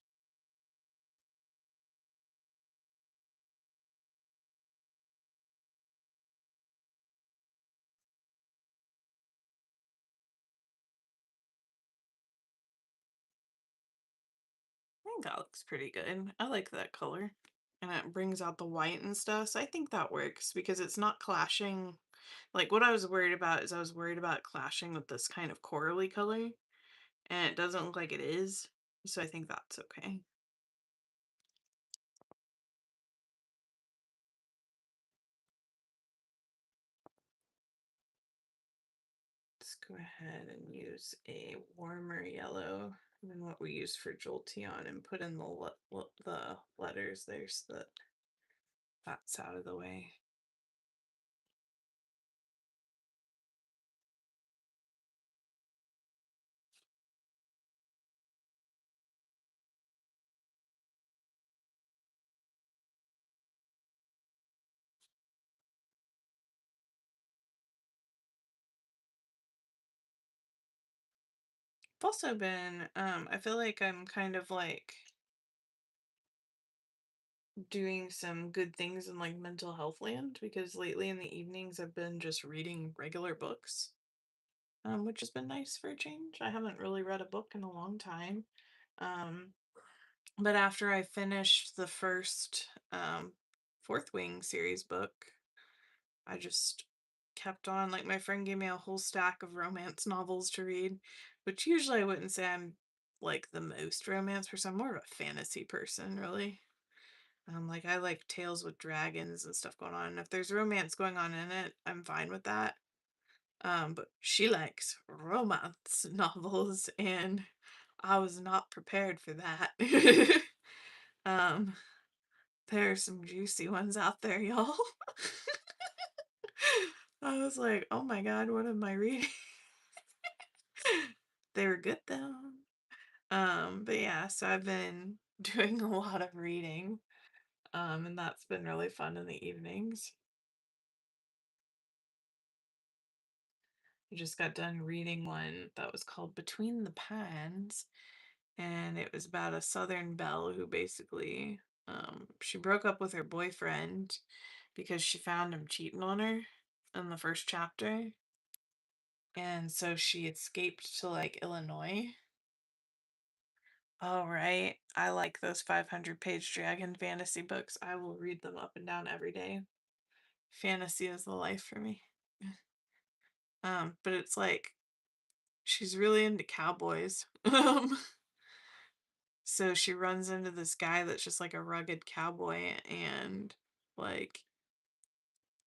I think that looks pretty good. I like that color. And it brings out the white and stuff, so I think that works because it's not clashing. Like, what I was worried about is I was worried about clashing with this kind of corally color, and it doesn't look like it is, so I think that's okay. Let's go ahead and use a warmer yellow than what we use for Jolteon and put in the letters there so that that's out of the way. I've also been, I feel like I'm kind of like doing some good things in like mental health land because lately in the evenings I've been just reading regular books, which has been nice for a change. I haven't really read a book in a long time. Um, but after I finished the first Fourth Wing series book, I just kept on. Like, my friend gave me a whole stack of romance novels to read, which usually I wouldn't say I'm like the most romance person. I'm more of a fantasy person, really. Like, I like tales with dragons and stuff going on. And if there's romance going on in it, I'm fine with that. But she likes romance novels, and I was not prepared for that. um, there are some juicy ones out there, y'all. I was like, oh my god, what am I reading? They were good though. But yeah, so I've been doing a lot of reading, and that's been really fun in the evenings. I just got done reading one that was called Between the Pines, and it was about a Southern belle who basically, she broke up with her boyfriend because she found him cheating on her in the first chapter. And so she escaped to like Illinois. Oh, right. I like those 500-page dragon fantasy books. I will read them up and down every day. Fantasy is the life for me. But it's like she's really into cowboys. So she runs into this guy that's just like a rugged cowboy, and like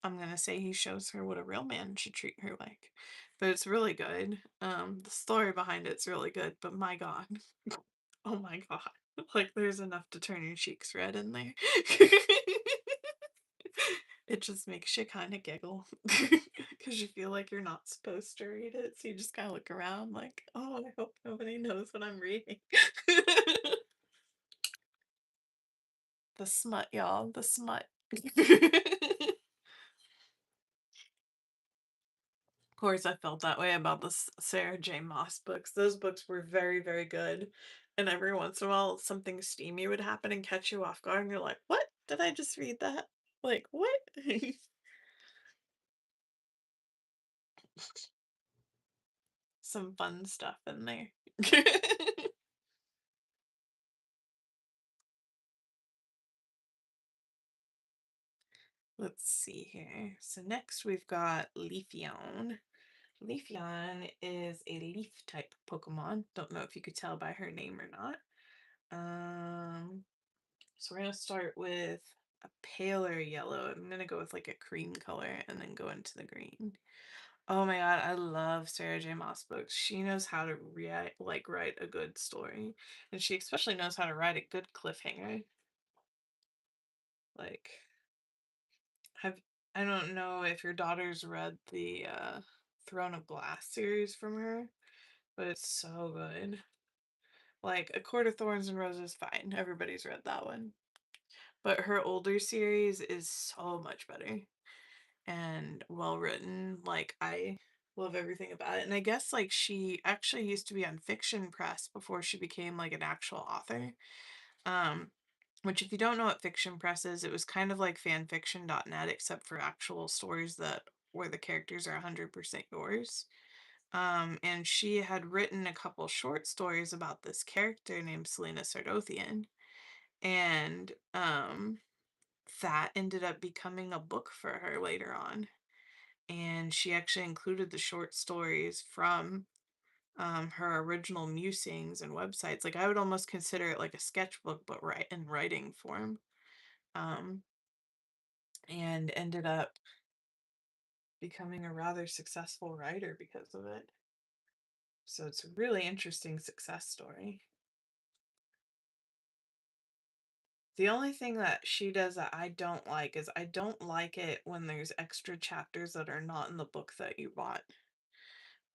I'm gonna say he shows her what a real man should treat her like. But it's really good. The story behind it's really good, but my God. Oh my God. Like there's enough to turn your cheeks red in there. It just makes you kind of giggle because you feel like you're not supposed to read it. So you just kind of look around like, oh, I hope nobody knows what I'm reading. The smut, y'all. The smut. Of course, I felt that way about the Sarah J. Maas books. Those books were very, very good. And every once in a while, something steamy would happen and catch you off guard, and you're like, what? Did I just read that? Like, what? Some fun stuff in there. Let's see here. So next we've got Leafeon. Leafeon is a leaf type Pokemon. Don't know if you could tell by her name or not. So we're gonna start with a paler yellow. I'm gonna go with like a cream color and then go into the green. Oh my God, I love Sarah J. Maas books. She knows how to write a good story, and she especially knows how to write a good cliffhanger. Like, have I don't know if your daughter's read the Throne of Glass series from her, but it's so good. Like, A Court of Thorns and Roses, fine. Everybody's read that one. But her older series is so much better and well written. Like, I love everything about it. And I guess like she actually used to be on Fiction Press before she became like an actual author. Um, which if you don't know what Fiction Press is, it was kind of like fanfiction.net except for actual stories that where the characters are 100% yours. And she had written a couple short stories about this character named Selena Sardothian. And that ended up becoming a book for her later on. And she actually included the short stories from her original musings and websites. Like I would almost consider it like a sketchbook, but in writing form. Um, and ended up becoming a rather successful writer because of it. So it's a really interesting success story. The only thing that she does that I don't like is I don't like it when there's extra chapters that are not in the book that you bought.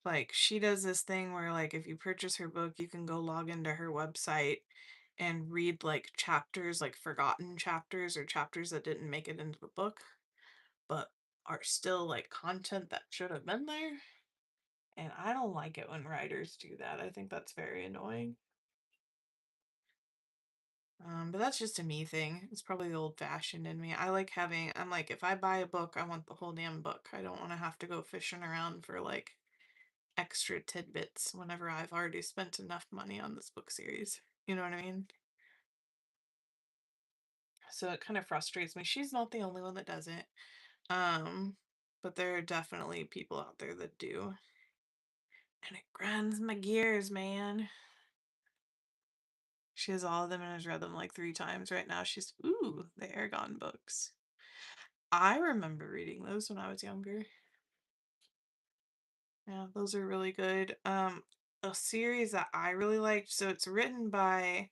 Like she does this thing where like if you purchase her book, you can go log into her website and read like chapters, like forgotten chapters or chapters that didn't make it into the book, but are still like content that should have been there. And I don't like it when writers do that. I think that's very annoying. But that's just a me thing. It's probably the old fashioned in me. I like having, I'm like, if I buy a book, I want the whole damn book. I don't want to have to go fishing around for like extra tidbits whenever I've already spent enough money on this book series. You know what I mean? So it kind of frustrates me. She's not the only one that does it. Um, but there are definitely people out there that do. And it grinds my gears, man. She has all of them and has read them like 3 times right now. Ooh, the Aragon books. I remember reading those when I was younger. Yeah, those are really good. A series that I really liked, so it's written by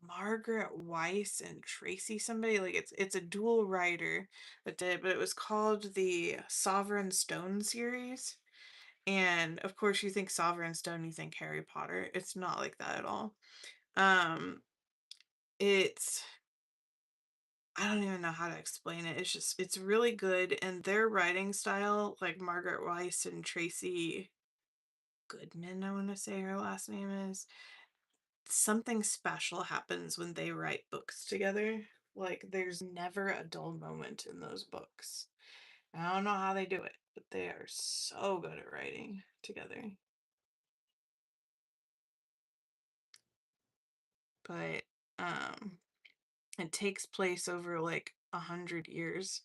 Margaret Weiss and Tracy somebody, like it's a dual writer that did, but it was called the Sovereign Stone series. And of course you think Sovereign Stone, you think Harry Potter. It's not like that at all. Um it's I don't even know how to explain it. It's really good, and their writing style, like Margaret Weiss and Tracy Goodman, I want to say her last name is, something special happens when they write books together. Like there's never a dull moment in those books. I don't know how they do it, but they are so good at writing together. but um it takes place over like 100 years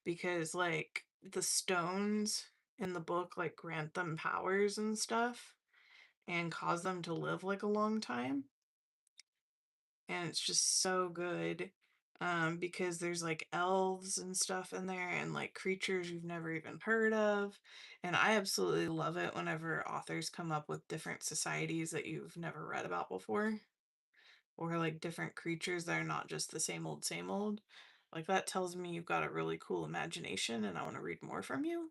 because like the stones in the book like grant them powers and stuff and cause them to live like a long time. And it's just so good because there's like elves and stuff in there and like creatures you've never even heard of. And I absolutely love it whenever authors come up with different societies that you've never read about before, or like different creatures that are not just the same old, same old. Like that tells me you've got a really cool imagination and I want to read more from you.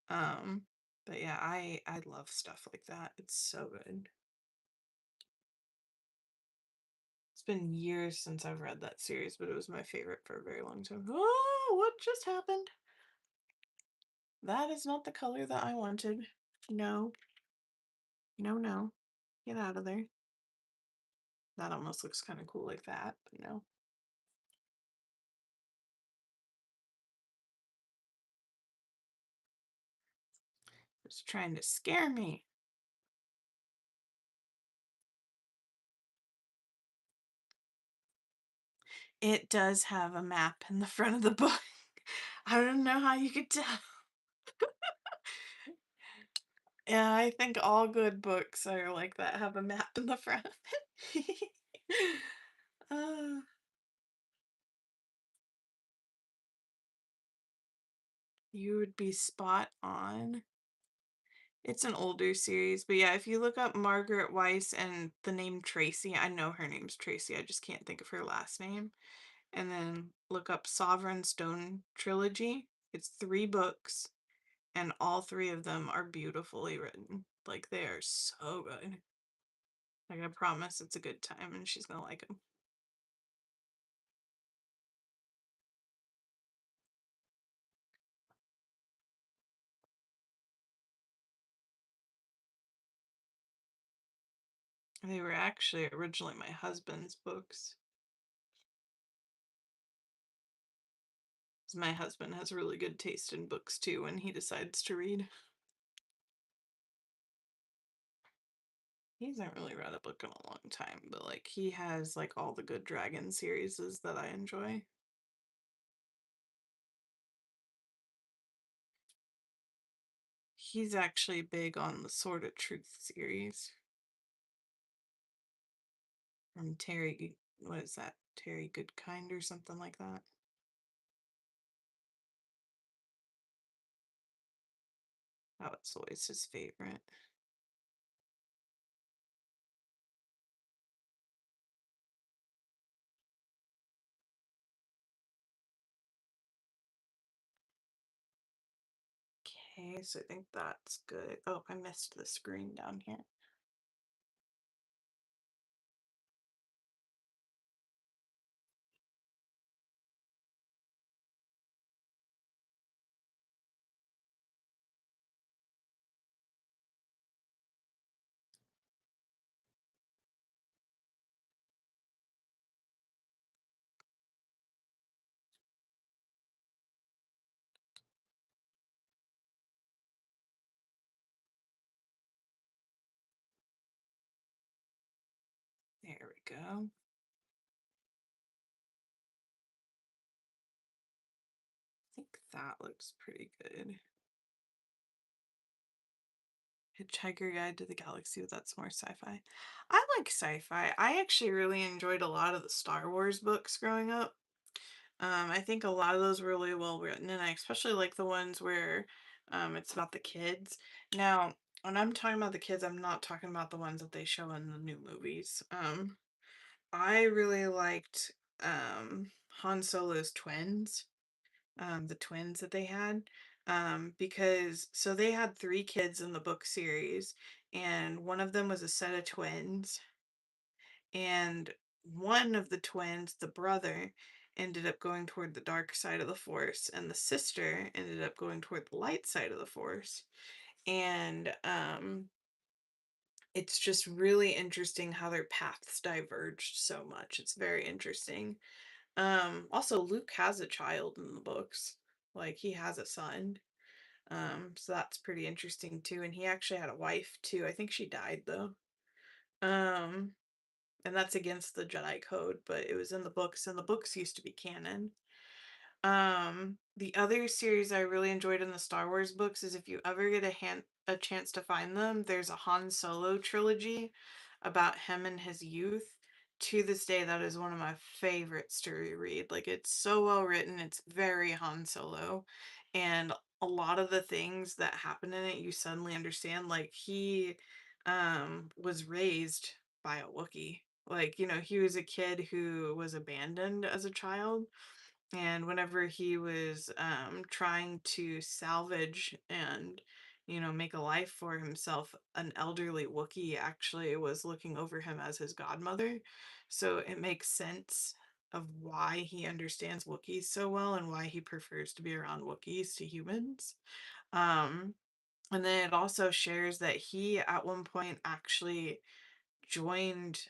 Um, but yeah, I love stuff like that. It's so good. It's been years since I've read that series, but it was my favorite for a very long time. Oh, what just happened? That is not the color that I wanted. No, no, no. Get out of there. That almost looks kind of cool like that, but no. It's trying to scare me. It does have a map in the front of the book. I don't know how you could tell. Yeah, I think all good books are like that, have a map in the front. uh, you would be spot on. It's an older series, but yeah, if you look up Margaret Weiss and the name Tracy, I know her name's Tracy, I just can't think of her last name. And then look up Sovereign Stone Trilogy. It's 3 books, and all 3 of them are beautifully written. Like, they are so good. Like, I promise it's a good time, and she's gonna like them. They were actually originally my husband's books. My husband has really good taste in books too when he decides to read. He hasn't really read a book in a long time, but like he has like all the good dragon series that I enjoy. He's actually big on the Sword of Truth series from Terry, what is that? Terry Goodkind or something like that. That was always his favorite. Okay, so I think that's good. Oh, I missed the screen down here. There we go. I think that looks pretty good. Hitchhiker Guide to the Galaxy, that's more sci-fi. I like sci-fi. I actually really enjoyed a lot of the Star Wars books growing up. I think a lot of those were really well written, and I especially like the ones where it's about the kids. Now, when I'm talking about the kids, I'm not talking about the ones that they show in the new movies. I really liked Han Solo's twins, the twins that they had, because so they had 3 kids in the book series, and one of them was a set of twins, and one of the twins, the brother, ended up going toward the dark side of the force, and the sister ended up going toward the light side of the force. And it's just really interesting how their paths diverged so much. It's very interesting. Also Luke has a child in the books. Like he has a son. So that's pretty interesting too. And he actually had a wife too. I think she died though. Um And that's against the Jedi code, but it was in the books, and the books used to be canon. The other series I really enjoyed in the Star Wars books is if you ever get a chance to find them, there's a Han Solo trilogy about him in his youth. To this day, that is one of my favorites to reread. Like, it's so well written, it's very Han Solo. And a lot of the things that happen in it, you suddenly understand. Like, he was raised by a Wookiee. Like, he was a kid who was abandoned as a child, and whenever he was trying to salvage and make a life for himself, an elderly Wookiee actually was looking over him as his godmother. So it makes sense of why he understands Wookiees so well and why he prefers to be around Wookiees to humans. um and then it also shares that he at one point actually joined,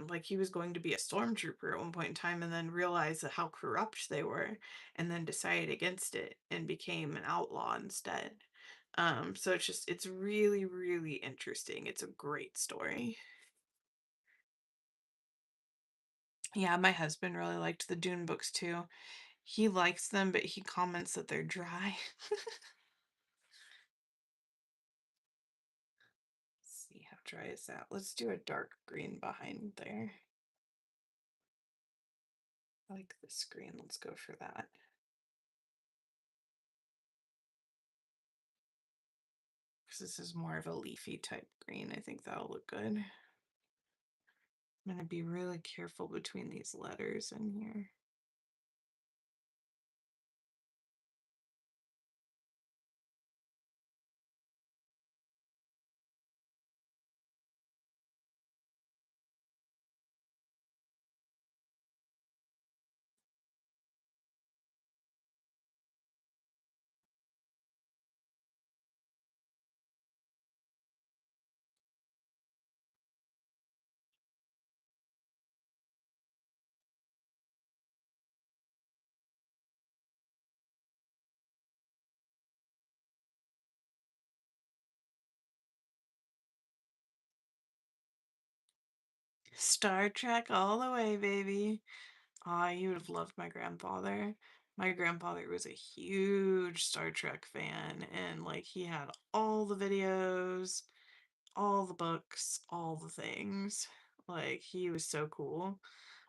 like, he was going to be a stormtrooper at one point in time, and then realized that how corrupt they were, and then decided against it and became an outlaw instead. So it's really, really interesting. It's a great story. Yeah, my husband really liked the Dune books too. He likes them, but he comments that they're dry. Let's see, how dry is that? Let's do a dark green behind there. I like this green. Let's go for that. Because this is more of a leafy type green. I think that'll look good. I'm going to be really careful between these letters in here. Star Trek all the way, baby. Ah, you would have loved my grandfather. My grandfather was a huge Star Trek fan, and like he had all the videos, all the books, all the things. Like, he was so cool.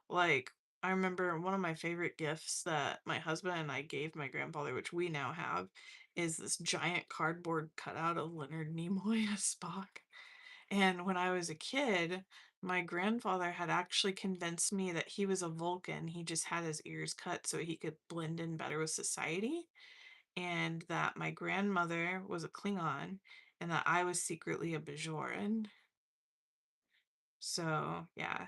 Like, I remember one of my favorite gifts that my husband and I gave my grandfather, which we now have, is this giant cardboard cutout of Leonard Nimoy as Spock. And when I was a kid, my grandfather had actually convinced me that he was a Vulcan. He just had his ears cut so he could blend in better with society, and that my grandmother was a Klingon, and that I was secretly a Bajoran. So, yeah,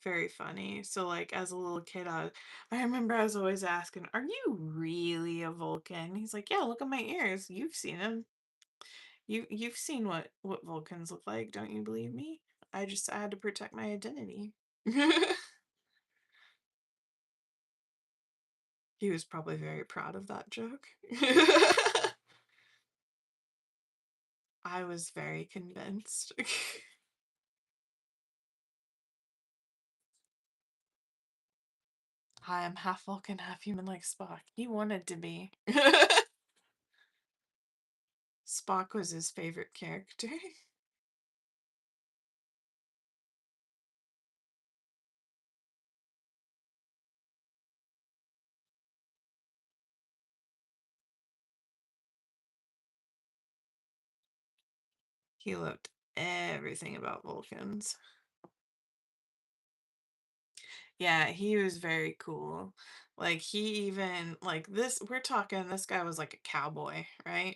very funny. So, like, as a little kid, I remember I was always asking, "Are you really a Vulcan?" He's like, "Yeah, look at my ears. You've seen them. You've seen what Vulcans look like. Don't you believe me? I had to protect my identity." He was probably very proud of that joke. I was very convinced. Hi, I'm half Vulcan, half human like Spock. He wanted to be. Spock was his favorite character. He loved everything about Vulcans. Yeah, he was very cool. Like, he even, like, we're talking, this guy was like a cowboy, right?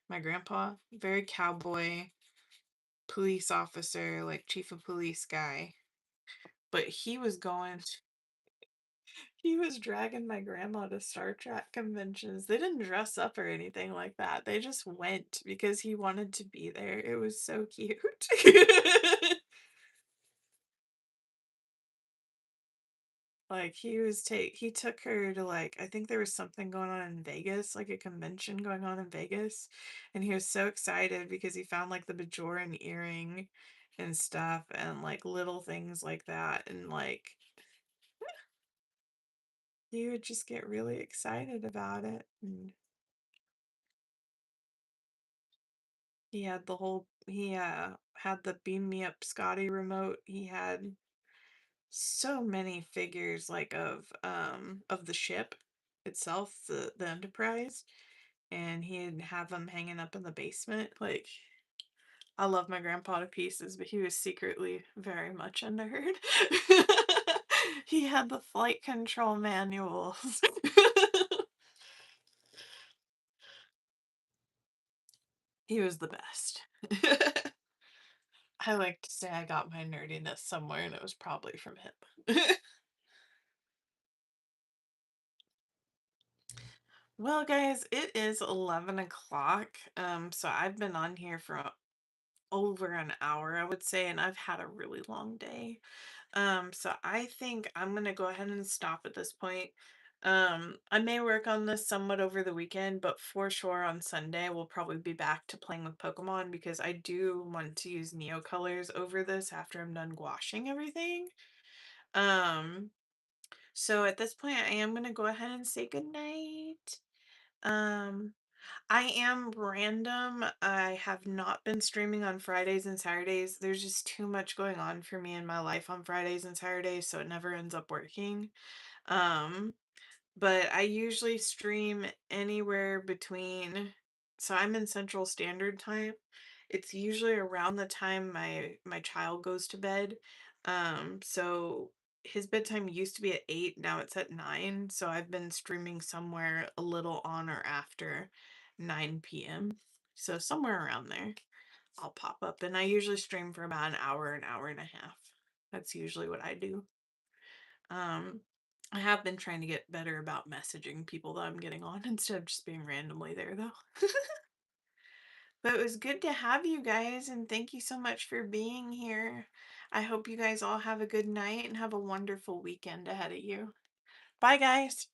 My grandpa, very cowboy, police officer, like chief of police guy. But he was dragging my grandma to Star Trek conventions. They didn't dress up or anything like that. They just went because he wanted to be there. It was so cute. Like, he took her to, like, I think there was something going on in Vegas, like a convention going on in Vegas, and he was so excited because he found like the Bajoran earring, and stuff, and like little things like that. And like he would just get really excited about it. And he had the Beam Me Up Scotty remote. He had so many figures like of the ship itself, the Enterprise, and he'd have them hanging up in the basement. Like, I love my grandpa to pieces, but he was secretly very much a nerd. He had the flight control manuals. He was the best. I like to say I got my nerdiness somewhere, and it was probably from him. Well, guys, it is 11 o'clock. So I've been on here for over an hour, I would say, and I've had a really long day. So I think I'm gonna go ahead and stop at this point. I may work on this somewhat over the weekend, but for sure on Sunday we'll probably be back to playing with Pokemon because I do want to use Neo colors over this after I'm done gouaching everything. Um, so at this point I am gonna go ahead and say good night. Um, I am random. I have not been streaming on Fridays and Saturdays. There's just too much going on for me in my life on Fridays and Saturdays, so it never ends up working. Um, but I usually stream anywhere between, so I'm in Central Standard Time. It's usually around the time my child goes to bed. So his bedtime used to be at 8, now it's at 9, so I've been streaming somewhere a little on or after 9 p.m. So somewhere around there I'll pop up, and I usually stream for about an hour and a half. That's usually what I do. Um, I have been trying to get better about messaging people that I'm getting on instead of just being randomly there, though. But it was good to have you guys, and thank you so much for being here. I hope you guys all have a good night and have a wonderful weekend ahead of you. Bye, guys.